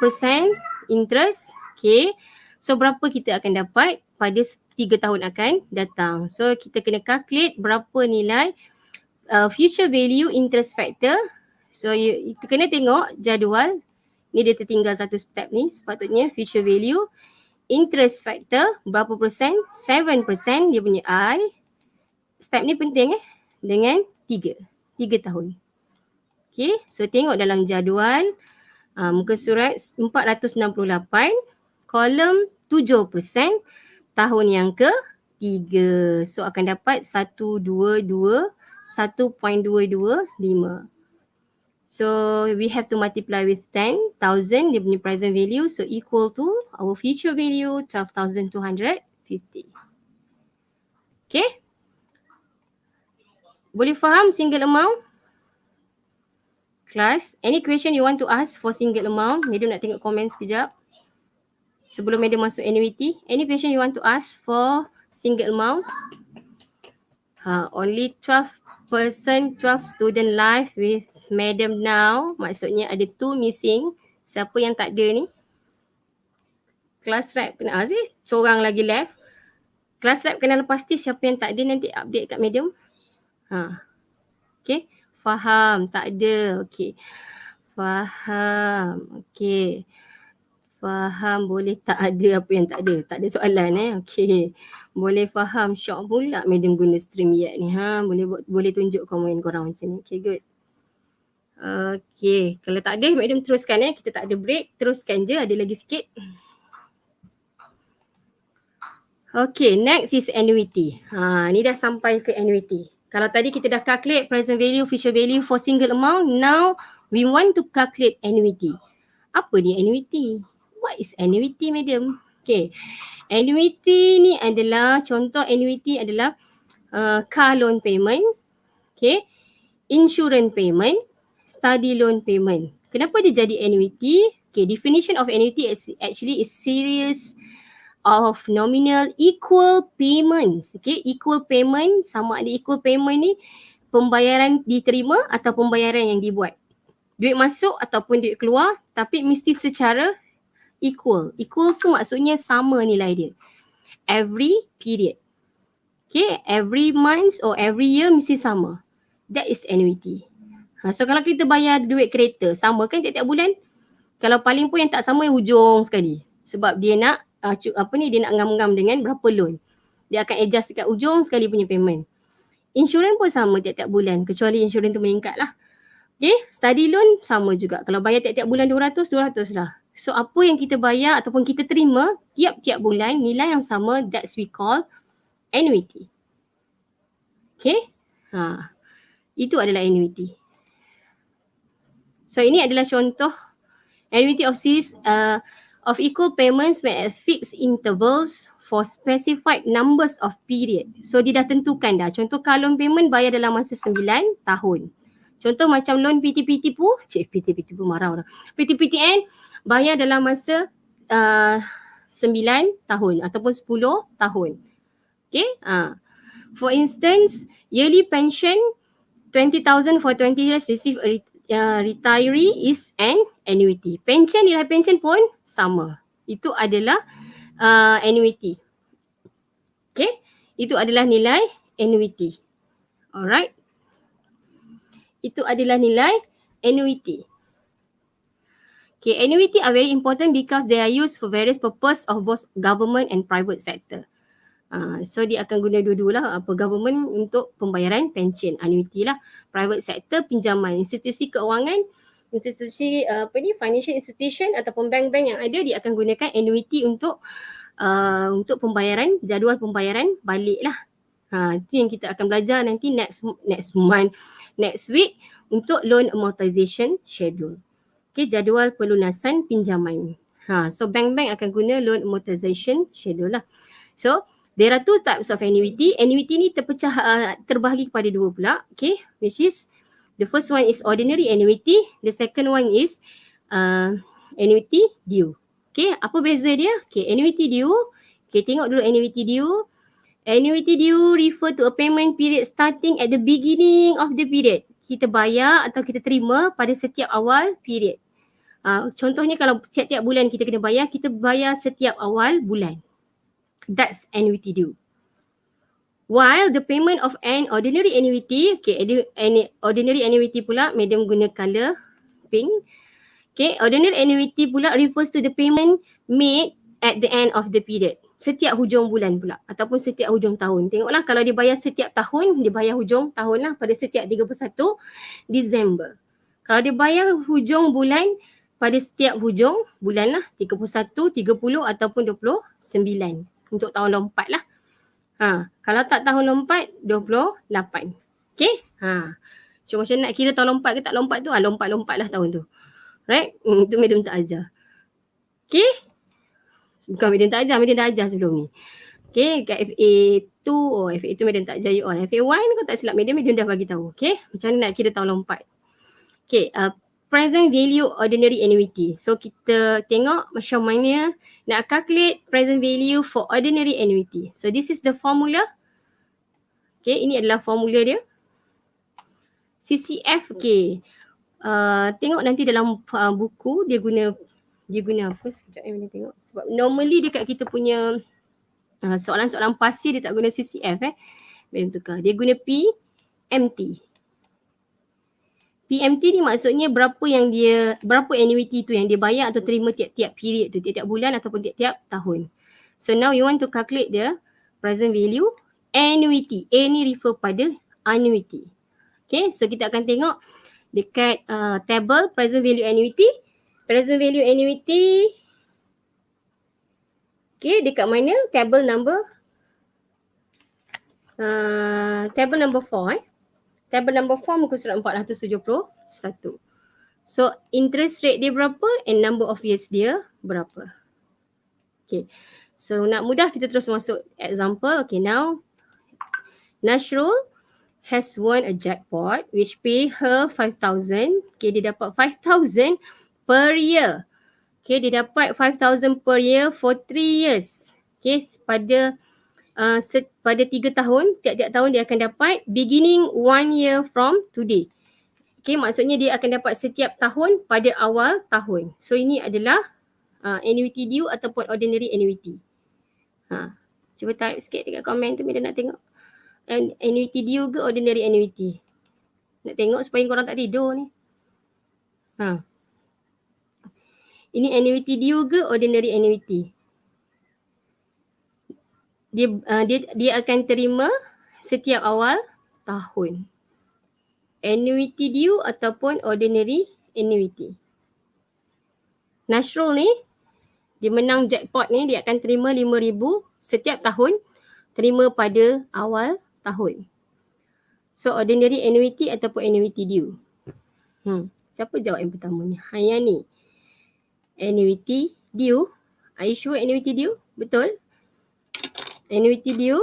interest, okay, so berapa kita akan dapat pada 3 tahun akan datang. So kita kena calculate berapa nilai future value interest factor. So you kena tengok jadual. Ni dia tertinggal satu step ni. Sepatutnya future value interest factor berapa persen? 7% dia punya I. Step ni penting dengan 3 tahun. Okay, so tengok dalam jadual muka surat 468 kolom 7% tahun yang ke-3. So akan dapat 1.225. So we have to multiply with 10,000 dia punya present value, so equal to our future value 12,250. Okay? Boleh faham single amount? Class, any question you want to ask for single amount? Madam nak tengok komen sekejap. Sebelum Madam masuk annuity, any question you want to ask for single amount? Only 12 student live with Madam now, maksudnya ada 2 missing. Siapa yang tak ada ni? Class rep kena seorang lagi left. Class rep kena pasti siapa yang tak ada nanti update kat Madam. Okay, faham, tak ada. Okay, faham. Okay, faham, boleh tak ada apa yang tak ada. Tak ada soalan Okay, boleh faham. Syok pula Madam guna StreamYard ni. Boleh tunjuk komen korang macam ni. Okay, good. Okay, kalau tak ada Madam teruskan kita tak ada break, teruskan je, ada lagi sikit. Okay, next is annuity. Ni dah sampai ke annuity. Kalau tadi kita dah calculate present value, future value for single amount, now we want to calculate annuity. Apa ni annuity? What is annuity, Madam? Okay, annuity ni adalah, contoh annuity adalah car loan payment, okay, insurance payment, study loan payment. Kenapa dia jadi annuity? Okay, definition of annuity is actually a series of nominal equal payments. Okay, equal payment, sama ada equal payment ni pembayaran diterima atau pembayaran yang dibuat. Duit masuk ataupun duit keluar, tapi mesti secara equal. Equal tu maksudnya sama nilai dia. Every period. Okay, every month or every year mesti sama. That is annuity. So kalau kita bayar duit kereta, sama kan tiap-tiap bulan? Kalau paling pun yang tak sama yang hujung sekali. Sebab dia nak dia nak ngam-ngam dengan berapa loan. Dia akan adjust dekat ujung sekali punya payment. Insurans pun sama tiap-tiap bulan, kecuali insurans tu meningkat lah. Okay, study loan sama juga. Kalau bayar tiap-tiap bulan 200 lah. So apa yang kita bayar ataupun kita terima tiap-tiap bulan nilai yang sama, that's we call annuity. Okay, itu adalah annuity. So ini adalah contoh annuity of series of equal payments when at fixed intervals for specified numbers of period. So dia dah tentukan dah. Contoh car loan payment bayar dalam masa 9 tahun. Contoh macam loan PTPT pun, PTPT pun marah orang. PTPTN bayar dalam masa 9 tahun ataupun 10 tahun. Okay. For instance, yearly pension 20,000 for 20 years receive a retiree is an annuity. Pension, nilai pension pun sama. Itu adalah annuity. Okay, itu adalah nilai annuity. Alright. Itu adalah nilai annuity. Okay, annuity are very important because they are used for various purpose of both government and private sector. So dia akan guna dua-dua lah, government untuk pembayaran pension, annuity lah. Private sector pinjaman, institusi keuangan, institusi financial institution ataupun bank-bank yang ada, dia akan gunakan annuity untuk pembayaran, jadual pembayaran balik lah. Itu yang kita akan belajar nanti next week untuk loan amortization schedule. Okay, jadual pelunasan pinjaman. So bank-bank akan guna loan amortization schedule lah. So there are two types of annuity. Annuity ni terbahagi kepada dua pula. Okay, which is the first one is ordinary annuity. The second one is annuity due. Okay, apa beza dia? Okay, annuity due. Okay, tengok dulu annuity due. Annuity due refer to a payment period starting at the beginning of the period. Kita bayar atau kita terima pada setiap awal period. Contohnya kalau setiap bulan kita kena bayar, kita bayar setiap awal bulan. That's annuity due. While the payment of an ordinary annuity, okay, ordinary annuity pula, madam guna colour pink. Okay, ordinary annuity pula refers to the payment made at the end of the period. Setiap hujung bulan pula ataupun setiap hujung tahun. Tengoklah kalau dia bayar setiap tahun, dia bayar hujung tahun lah pada setiap 31 Disember. Kalau dia bayar hujung bulan pada setiap hujung bulan lah, 31, 30 ataupun 29 untuk tahun lompat lah. Kalau tak tahun lompat, 28. Okay? So macam nak kira tahun lompat ke tak lompat tu, lompat-lompat lah tahun tu. Right? Itu madam tak ajar. Okay? Bukan madam tak ajar, madam dah ajar sebelum ni. Okay, kat FA2, FA2 madam tak ajar you all. FA1 kau tak silap madam dah bagi tahu. Okay? Macam mana nak kira tahun lompat. Okay, present value ordinary annuity. So kita tengok macam mana nak calculate present value for ordinary annuity. So this is the formula. Okay, ini adalah formula dia. CCF, okay. Tengok nanti dalam buku dia guna apa? Sekejap mana tengok. Sebab normally dekat kita punya soalan-soalan pasti dia tak guna CCF Boleh tukar. Dia guna PMT. PMT ni maksudnya berapa annuity tu yang dia bayar atau terima tiap-tiap period tu, tiap-tiap bulan ataupun tiap-tiap tahun. So now you want to calculate the present value annuity. A ni refer pada annuity. Okay, so kita akan tengok dekat table present value annuity. Present value annuity, okay, dekat mana? Table number 4 Table number 4 muka surat 471. So interest rate dia berapa and number of years dia berapa. Okay, so nak mudah kita terus masuk example. Okay, now Nasrul has won a jackpot which pay her 5,000. Okay, dia dapat 5,000 per year. Okay, dia dapat 5,000 per year for 3 years. Okay, pada 3 tahun, tiap-tiap tahun dia akan dapat beginning 1 year from today. Okay, maksudnya dia akan dapat setiap tahun pada awal tahun. So ini adalah annuity due ataupun ordinary annuity. Cuba type sikit dekat komen tu bila nak tengok. Annuity due ke ordinary annuity? Nak tengok supaya korang tak tidur ni. Ini annuity due ke ordinary annuity? Dia akan terima setiap awal tahun. Annuity due ataupun ordinary annuity. Nasrul ni, dia menang jackpot ni, dia akan terima 5,000 setiap tahun, terima pada awal tahun. So ordinary annuity ataupun annuity due. Siapa jawab yang pertama ni? Hayani. Annuity due. Are you sure annuity due? Betul? Annuity due.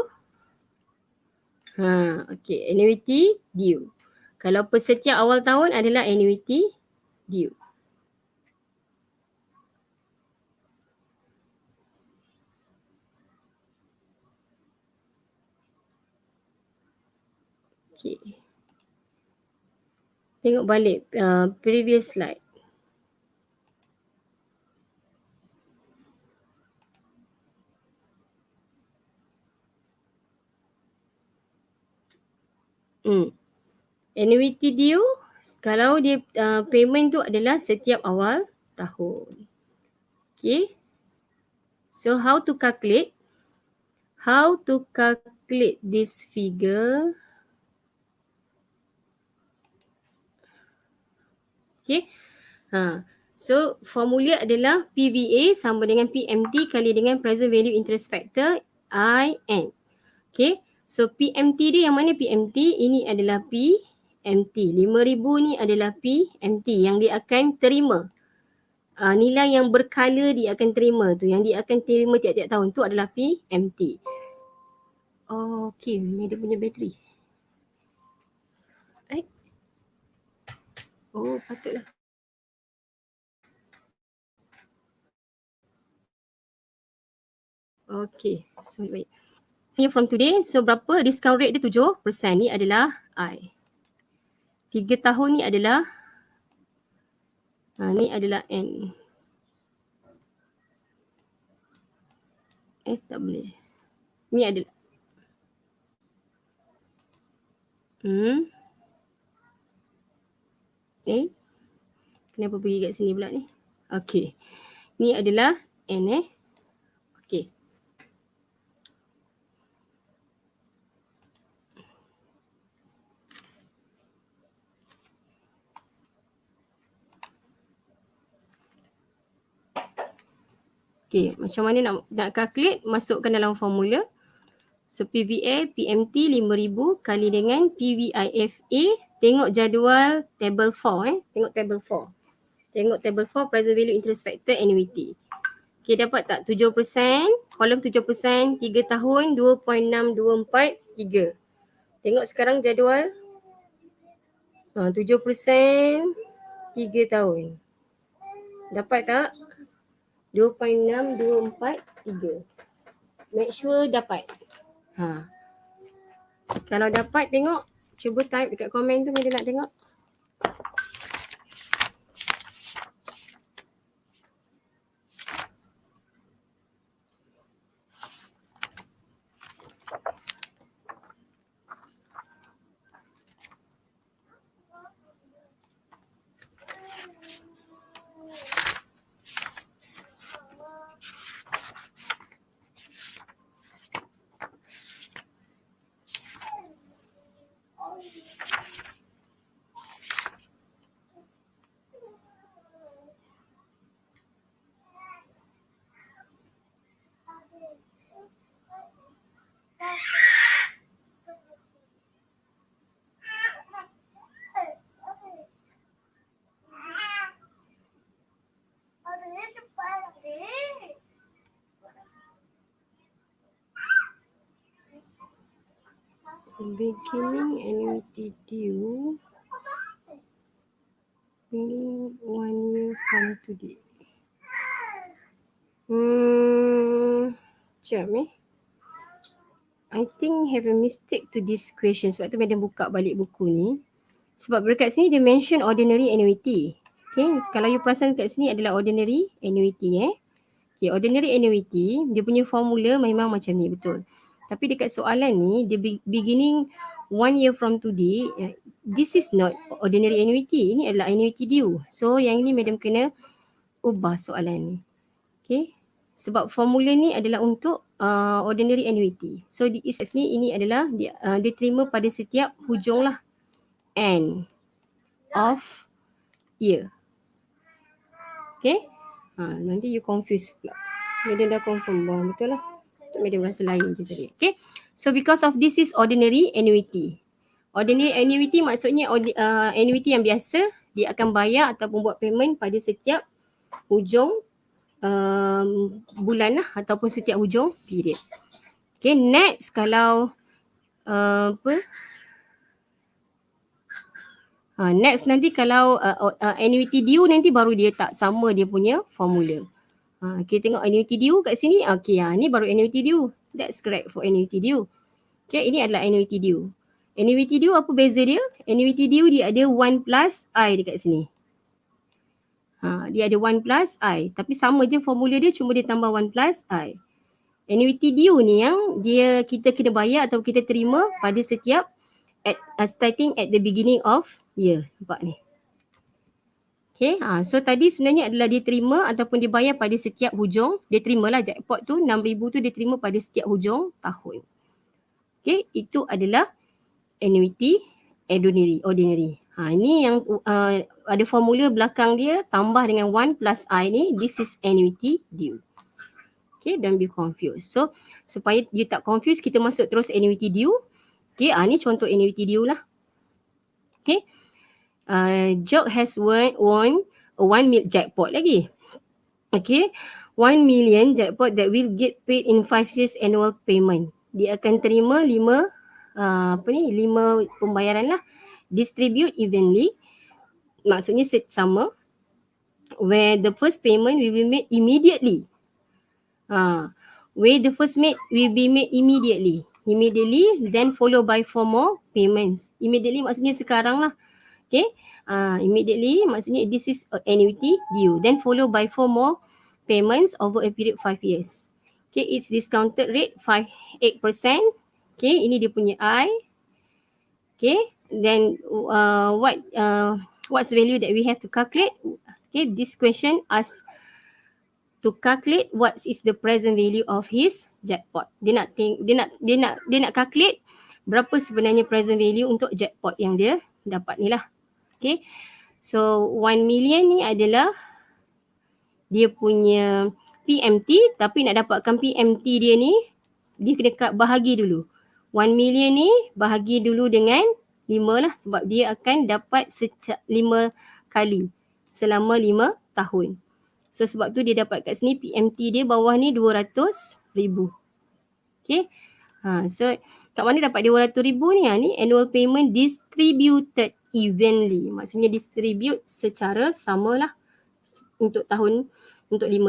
Okay, annuity due. Kalau setiap awal tahun adalah annuity due. Okay. Tengok balik previous slide. Annuity due, kalau dia payment tu adalah setiap awal tahun. Okay. So how to calculate? How to calculate this figure? Okay. So formula adalah PVA sama dengan PMT kali dengan present value interest factor IN. Okay. So PMT dia yang mana PMT? Ini adalah PMT. 5,000 ni adalah PMT yang dia akan terima. Nilai yang berkala dia akan terima tu. Yang dia akan terima tiap-tiap tahun tu adalah PMT. Okay, ni dia punya bateri. Patutlah. Okay, so baik. Ni from today, so berapa discount rate dia 7%, ni adalah I. 3 tahun ni adalah ni adalah N. Tak boleh. Ni adalah kenapa pergi kat sini pula ni? Okay. Ni adalah N Okay. Okay, macam mana nak calculate? Masukkan dalam formula. So PVA, PMT 5,000 kali dengan PVIFA. Tengok jadual table 4 Tengok table 4. Tengok table 4 present value interest factor annuity. Okay, dapat tak? 7%, kolom 7%, 3 tahun, 2.6243. Tengok sekarang jadual. 7%, 3 tahun. Dapat tak? 2.6243. Make sure dapat. Kalau dapat tengok, cuba type dekat komen tu bila nak tengok. beginning annuity due only 1 year from today. Jap I think have a mistake to this question. Sebab tu Madam buka balik buku ni. Sebab dekat sini dia mention ordinary annuity. Okay, kalau you perasan kat sini adalah ordinary annuity Okay, ordinary annuity, dia punya formula memang macam ni, betul. Tapi dekat soalan ni, dia beginning 1 year from today, this is not ordinary annuity. Ini adalah annuity due. So, yang ini Madam kena ubah soalan ni. Okay. Sebab formula ni adalah untuk ordinary annuity. So, di ni ini adalah dia terima pada setiap hujung lah. End of year. Okay. Nanti you confuse pula. Madam dah confirm bang, betul lah. Madam rasa lain je tadi. Okay. So because of this is ordinary annuity. Ordinary annuity maksudnya annuity yang biasa. Dia akan bayar ataupun buat payment pada setiap hujung bulan lah. Ataupun setiap hujung period. Okay, next kalau next nanti kalau annuity due nanti baru dia tak sama dia punya formula. Kita tengok annuity due kat sini. Okay, ni baru annuity due. That's correct for annuity due. Okay, ini adalah annuity due. Annuity due apa beza dia? Annuity due dia ada 1 plus I dekat sini. Dia ada 1 plus I. Tapi sama je formula dia, cuma dia tambah 1 plus I. Annuity due ni yang kita kena bayar atau kita terima pada setiap starting at the beginning of year. Nampak ni. Okay, so tadi sebenarnya adalah dia terima ataupun dia bayar pada setiap hujung. Dia terimalah jackpot tu, 6,000 tu dia terima pada setiap hujung tahun. Okay, itu adalah annuity ordinary. Ini yang ada formula belakang dia tambah dengan 1 plus I ni. This is annuity due. Okay, don't be confused. So, supaya you tak confused, kita masuk terus annuity due. Okay, ni contoh annuity due lah. Okay. Joke has won 1 million jackpot lagi. Okay. 1 million jackpot that will get paid in 5 years annual payment. Dia akan terima 5 pembayaran lah. Distribute evenly. Maksudnya sama. Where the first payment will be made immediately. Where the first will be made immediately. Immediately, then followed by 4 more payments. Immediately maksudnya sekarang lah. Okay. Immediately maksudnya this is annuity due. Then followed by 4 more payments over a period 5 years. Okay, it's discounted rate 8%. Okay, ini dia punya I. Okay, then what's value that we have to calculate? Okay, this question asks to calculate what is the present value of his jackpot. Dia nak calculate berapa sebenarnya present value untuk jackpot yang dia dapat ni lah. Okay. So 1 million ni adalah dia punya PMT, tapi nak dapatkan PMT dia ni dia kena bahagi dulu. 1 million ni bahagi dulu dengan 5 lah sebab dia akan dapat 5 kali selama 5 tahun. So sebab tu dia dapat kat sini PMT dia bawah ni 200,000. Okay. So kat mana dapat 200,000 ni? Ni annual payment distributed evenly. Maksudnya distribute secara samalah untuk 5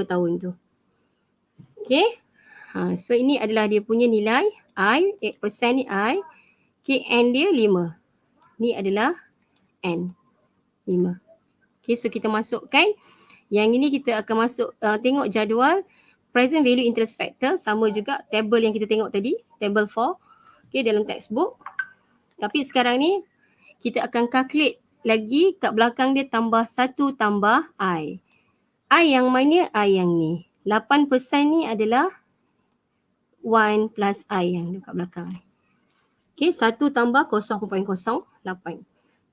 tahun tu. Okay. So ini adalah dia punya nilai I. 8% ni I. Okay, N dia 5. Ni adalah N. 5. Okay, so kita masukkan. Yang ini kita akan masuk tengok jadual present value interest factor. Sama juga table yang kita tengok tadi. Table 4. Okay, dalam textbook. Tapi sekarang ni kita akan calculate lagi kat belakang dia tambah 1 tambah I. I yang mana? I yang ni. 8% ni adalah 1 plus I yang dekat belakang. Okay, 1 tambah 0.08.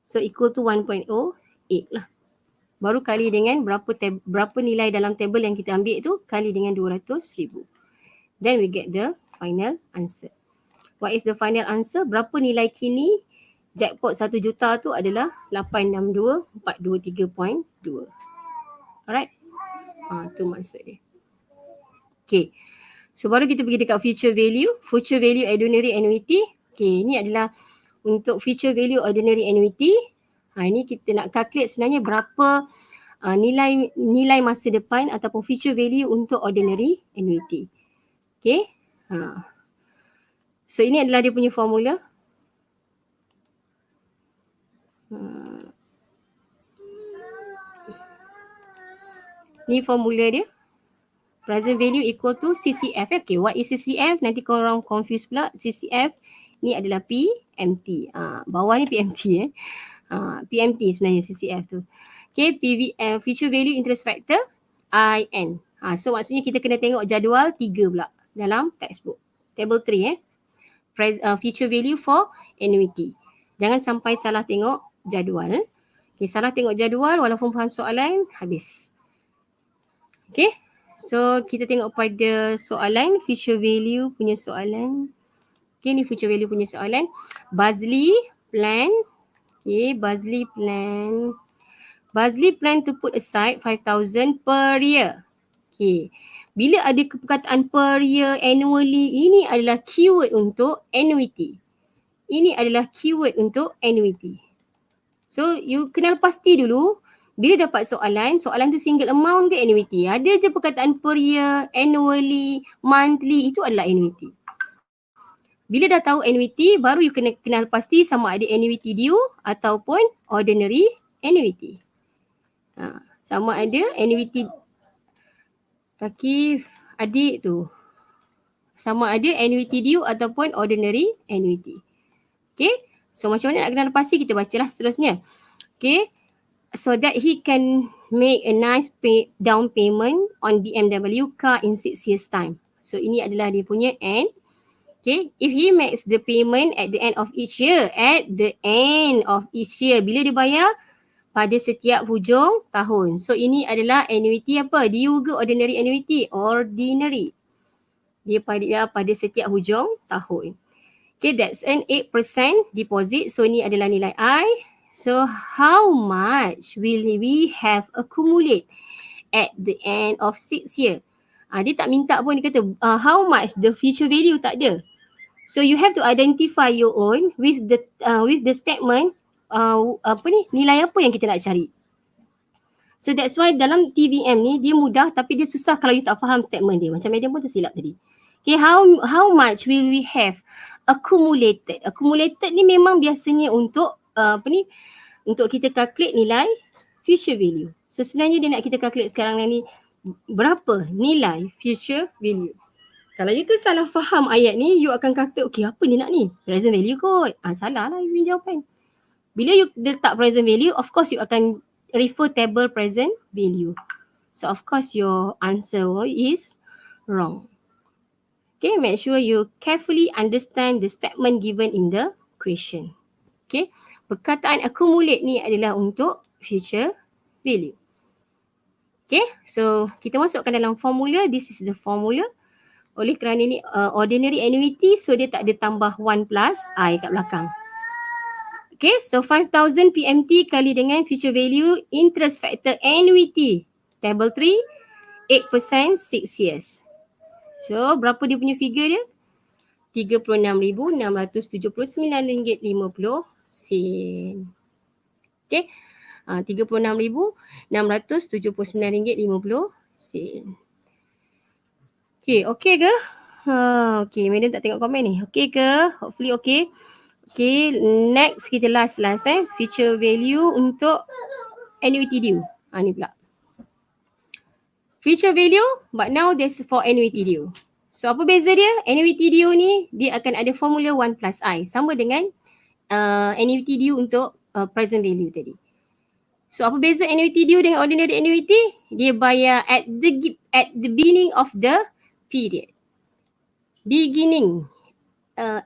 So equal to 1.08 lah. Baru kali dengan berapa nilai dalam table yang kita ambil tu kali dengan 200,000. Then we get the final answer. What is the final answer? Berapa nilai kini jackpot 1 juta tu adalah 862,423.2. Alright. Tu maksud dia. Okay. So baru kita pergi dekat future value. Future value ordinary annuity. Okay, ini adalah untuk future value ordinary annuity. Ini kita nak calculate sebenarnya berapa nilai masa depan ataupun future value untuk ordinary annuity. Okay. So ini adalah dia punya formula. Ni formula dia. Present value equal to CCF. Okay, what is CCF? Nanti korang confuse pula. CCF ni adalah PMT. Bawah ni PMT PMT sebenarnya CCF tu. Okay, future value interest factor IN. So maksudnya kita kena tengok jadual 3 pula dalam textbook. Table 3 future value for annuity. Jangan sampai salah tengok jadual. Okay, salah tengok jadual walaupun faham soalan, habis. Okay. So kita tengok pada soalan, future value punya soalan. Okay, ni future value punya soalan. Bazli plan. Okay, Bazli plan. Bazli plan to put aside 5,000 per year. Okay. Bila ada perkataan per year, annually, ini adalah keyword untuk annuity. Ini adalah keyword untuk annuity. So you kenal pasti dulu. Bila dapat soalan tu single amount ke annuity? Ada je perkataan per year, annually, monthly, itu adalah annuity. Bila dah tahu annuity, baru you kena kenal pasti sama ada annuity due ataupun ordinary annuity. Sama ada annuity kaki adik tu. Sama ada annuity due ataupun ordinary annuity. Okay. So macam mana nak kenal pasti, kita bacalah seterusnya. Okay. So that he can make a nice down payment on BMW car in 6 years time. So ini adalah dia punya end. Okay, if he makes the payment at the end of each year, bila dia bayar? Pada setiap hujung tahun. So ini adalah annuity apa? Due ke ordinary annuity? Ordinary. Dia pada setiap hujung tahun. Okay, that's an 8% deposit. So ini adalah nilai I. So how much will we have accumulate at the end of 6 year? Dia tak minta pun, dia kata how much, the future value tak ada. So you have to identify your own with the statement nilai apa yang kita nak cari. So that's why dalam TVM ni dia mudah tapi dia susah kalau you tak faham statement dia. Macam Madam pun tersilap tadi. Okay, how much will we have accumulated? Accumulated ni memang biasanya untuk untuk kita calculate nilai future value. So sebenarnya dia nak kita calculate sekarang ni berapa nilai future value. Kalau you salah faham ayat ni, you akan kata, okay, apa ni nak ni? Present value kot. Salah lah you punya jawapan. Bila you letak present value, of course you akan refer table present value. So of course your answer is wrong. Okay, make sure you carefully understand the statement given in the question. Okay. Perkataan accumulate ni adalah untuk future value. Okay, so kita masukkan dalam formula. This is the formula. Oleh kerana ni ordinary annuity, so dia tak ada tambah 1 plus I kat belakang. Okay, so 5,000 PMT kali dengan future value interest factor annuity. Table 3, 8%, 6 years. So berapa dia punya figure dia? RM36,679.50. Okay. RM36,679.50. Okay ke? Okay, Madam tak tengok komen ni. Okay ke? Hopefully okay. Okay, next kita last future value untuk annuity due. Ni pula. Future value, but now there's for annuity due. So apa beza dia? Annuity due ni dia akan ada formula 1 plus I. Sama dengan annuity due untuk present value tadi. So apa beza annuity due dengan ordinary annuity? Dia bayar at the beginning of the period. Beginning.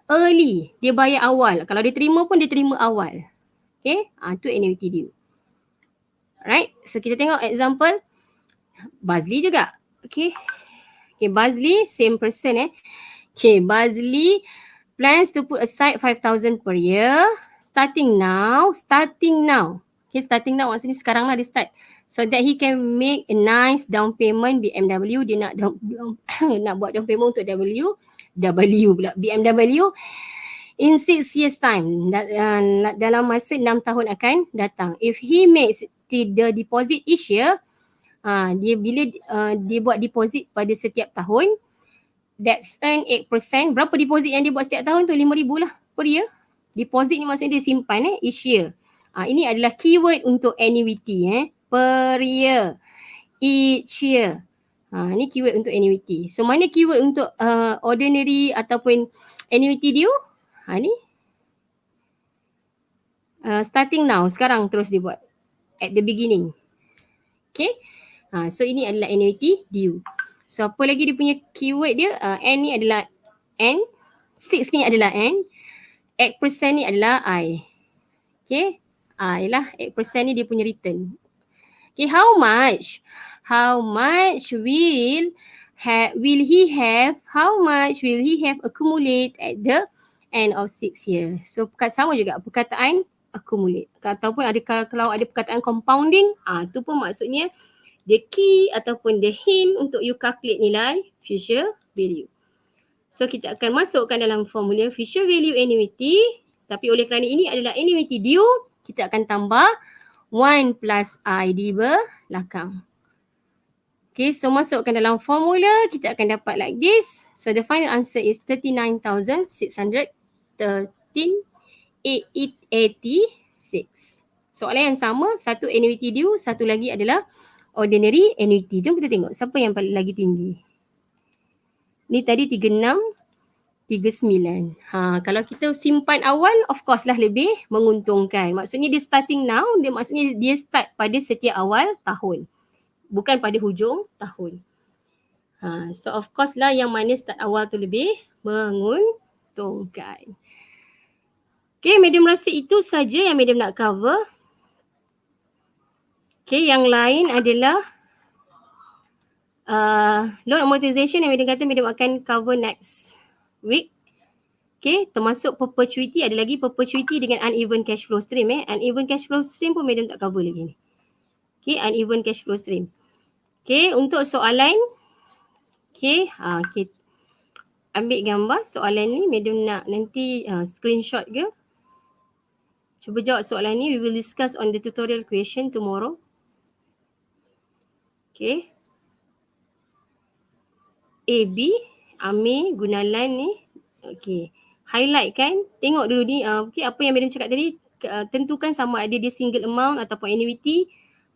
Early. Dia bayar awal. Kalau dia terima pun dia terima awal. Okay. Tu annuity due. Alright. So kita tengok example. Bazli juga. Okay. Okay, Bazli, same person Okay, Bazli plans to put aside 5,000 per year. Starting now. Okay, starting now maksudnya sekarang lah dia start. So that he can make a nice down payment BMW. Dia nak nak buat down payment untuk BMW pula. BMW in 6 years time, dalam masa 6 tahun akan datang. If he makes the deposit each year, dia bila dia buat deposit pada setiap tahun, that's earn 8%. Berapa deposit yang dia buat setiap tahun tu? 5,000 lah per year. Deposit ni maksudnya dia simpan each year. Ini adalah keyword untuk annuity per year, each year. Ni keyword untuk annuity. So mana keyword untuk ordinary ataupun annuity due? Ni starting now, sekarang terus dibuat at the beginning. Okay. So ini adalah annuity due. So apa lagi dia punya keyword dia? N ni adalah N, 6 ni adalah N, 8% ni adalah I. Okay. I lah, 8% ni dia punya return. Okay, how much will he have accumulate at the end of 6 years? So sama juga perkataan accumulate. Ataupun kalau ada perkataan compounding, tu pun maksudnya the key ataupun the hint untuk you calculate nilai future value. So kita akan masukkan dalam formula future value annuity, tapi oleh kerana ini adalah annuity due, kita akan tambah 1 plus I di belakang. Okay, so masukkan dalam formula, kita akan dapat like this. So the final answer is 39,613,886. Soalan yang sama, satu annuity due, satu lagi adalah ordinary annuity. Jom kita tengok siapa yang paling lagi tinggi. Ni tadi 36, 39. Kalau kita simpan awal, of course lah lebih menguntungkan. Maksudnya dia starting now, maksudnya dia start pada setiap awal tahun. Bukan pada hujung tahun. So of course lah yang mana start awal tu lebih menguntungkan. Okay, madam rasa itu saja yang madam nak cover. Okay, yang lain adalah loan amortization yang madam kata madam akan cover next week. Okay, termasuk perpetuity, ada lagi perpetuity dengan uneven cash flow stream. Uneven cash flow stream pun madam tak cover lagi ni. Okay, uneven cash flow stream. Okay, untuk soalan, okay, ambil gambar soalan ni, madam nak nanti screenshot ke? Cuba jawab soalan ni, we will discuss on the tutorial question tomorrow. Okay. AB, Amir, Gunalan ni. Okay. Highlight kan. Tengok dulu ni. Okay, apa yang madam cakap tadi. Tentukan sama ada dia single amount ataupun annuity.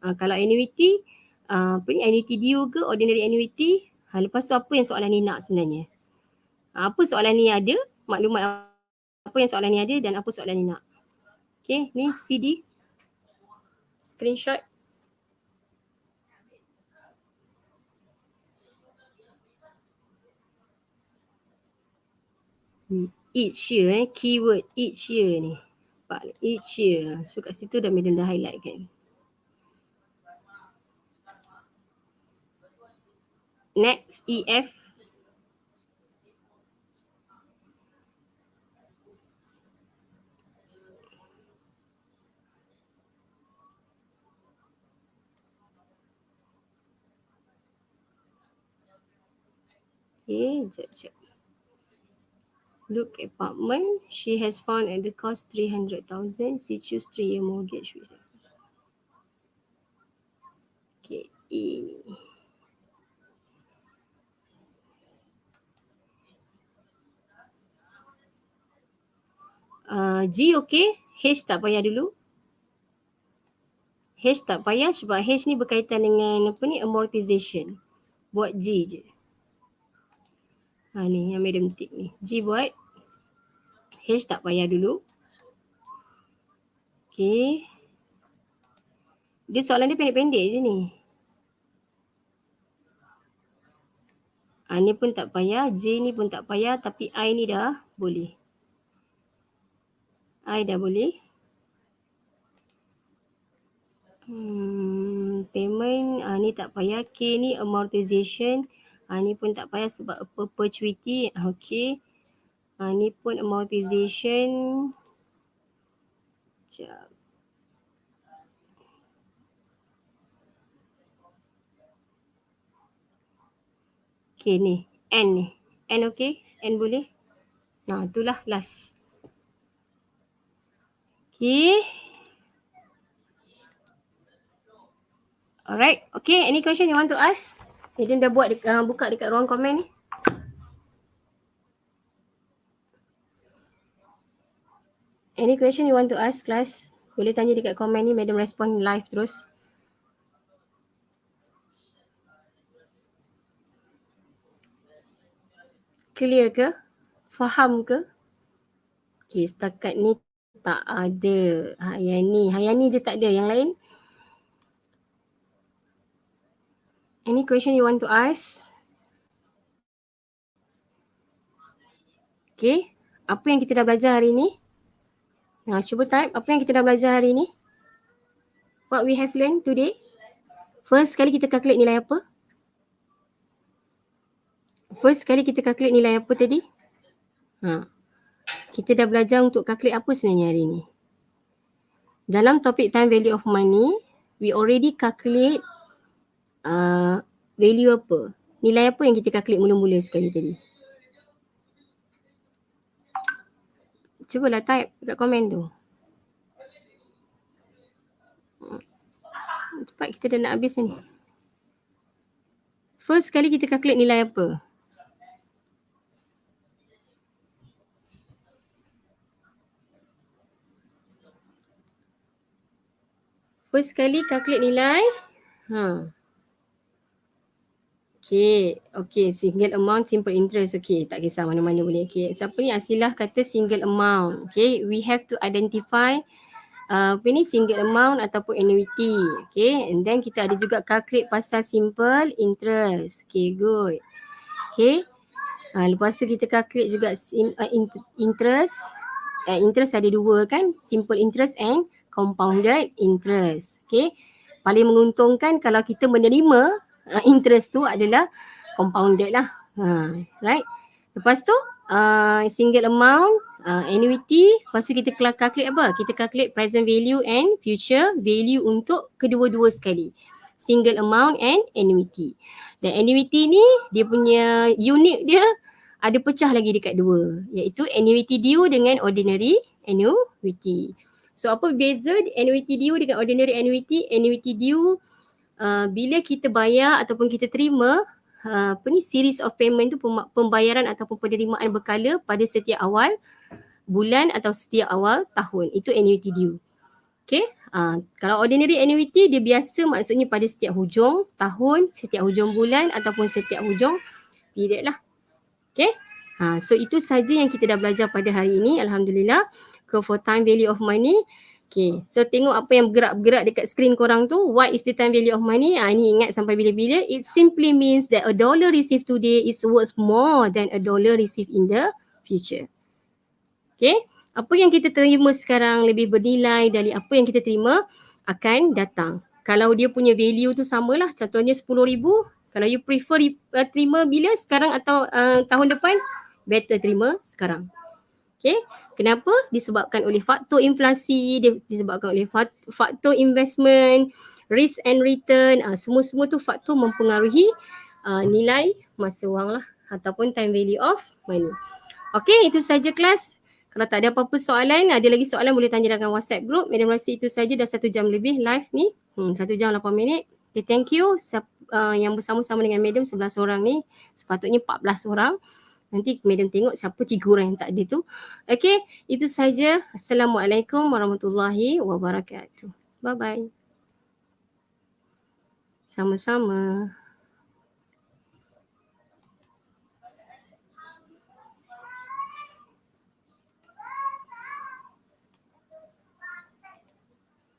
Kalau annuity, annuity due ke ordinary annuity. Lepas tu apa yang soalan ni nak sebenarnya. Apa soalan ni ada. Maklumat apa yang soalan ni ada dan apa soalan ni nak. Okay, ni CD. Screenshot. Each year keyword each year ni. Each year. So kat situ dah madam dah highlight kan. Next, EF. Okay, jap. Look apartment. She has found at the cost 300,000. She choose 3-year mortgage. Okay, ini. G okay. H tak payah dulu. H tak payah sebab H ni berkaitan dengan apa ni, amortization. Buat G je. Ni yang madam tick ni. G buat. H tak payah dulu. Okay. Dia soalan dia pendek-pendek je ni. Ni pun tak payah. J ni pun tak payah. Tapi I ni dah boleh. I dah boleh. Payment. Ni tak payah. K ni amortization. Ni pun tak payah sebab perpetuity. Okay. Ni pun amortization. Sekejap. Okay ni. N ni. N okay? N boleh? Itulah last. Okay. Alright. Okay, any question you want to ask? Eden dah buat buka dekat ruang komen ni. Any question you want to ask, class? Boleh tanya dekat komen ni, madam respond live terus. Clear ke? Faham ke? Okay, setakat ni tak ada. Hayani je tak ada. Yang lain? Any question you want to ask? Okay. Apa yang kita dah belajar hari ni? Cuba type apa yang kita dah belajar hari ni. What we have learned today. First kali kita calculate nilai apa? First kali kita calculate nilai apa tadi? Kita dah belajar untuk calculate apa sebenarnya hari ni? Dalam topik time value of money, we already calculate value apa? Nilai apa yang kita calculate mula-mula sekali tadi? Cubalah type dekat komen tu. Cepat, kita dah nak habis ni. First kali kita calculate nilai apa? First kali calculate nilai. Okay, single amount, simple interest. Okay, tak kisah mana-mana boleh. Okay, siapa ni? Asilah kata single amount. Okay, we have to identify single amount ataupun annuity. Okay, and then kita ada juga calculate pasal simple interest. Okay, good. Okay, lepas tu kita calculate juga interest. Interest ada dua kan, simple interest and compounded interest. Okay, paling menguntungkan kalau kita menerima interest tu adalah compounded lah. Right. Lepas tu single amount, annuity. Lepas tu kita calculate apa? Kita calculate present value and future value untuk kedua-dua sekali. Single amount and annuity. Dan annuity ni dia punya unit dia ada pecah lagi dekat dua, iaitu annuity due dengan ordinary annuity. So apa beza annuity due dengan ordinary annuity? Annuity due bila kita bayar ataupun kita terima series of payment tu, pembayaran ataupun penerimaan berkala pada setiap awal bulan atau setiap awal tahun. Itu annuity due. Okay. Kalau ordinary annuity dia biasa maksudnya pada setiap hujung tahun, setiap hujung bulan ataupun setiap hujung period lah. Okay. So itu saja yang kita dah belajar pada hari ini. Alhamdulillah. For time value of money. Okay, so tengok apa yang bergerak-gerak dekat skrin korang tu. What is the time value of money? Ni ingat sampai bila-bila. It simply means that $1 received today is worth more than $1 received in the future. Okay, apa yang kita terima sekarang lebih bernilai dari apa yang kita terima akan datang. Kalau dia punya value tu samalah, contohnya RM10,000. Kalau you prefer terima bila sekarang atau tahun depan, better terima sekarang. Okay. Kenapa? Disebabkan oleh faktor inflasi, disebabkan oleh faktor investment, risk and return. Semua-semua tu faktor mempengaruhi nilai masa wang lah ataupun time value of money. Okay, itu saja kelas. Kalau tak ada apa-apa soalan, ada lagi soalan boleh tanya dalam WhatsApp group. Madam rasa itu saja, dah 1 jam lebih live ni. 1 jam 8 minit. Okay, thank you. Yang bersama-sama dengan Madam 11 orang ni, sepatutnya 14 orang. Nanti Madam tengok siapa 3 orang yang tak ada tu. Okay, itu saja. Assalamualaikum warahmatullahi wabarakatuh. Bye-bye. Sama-sama.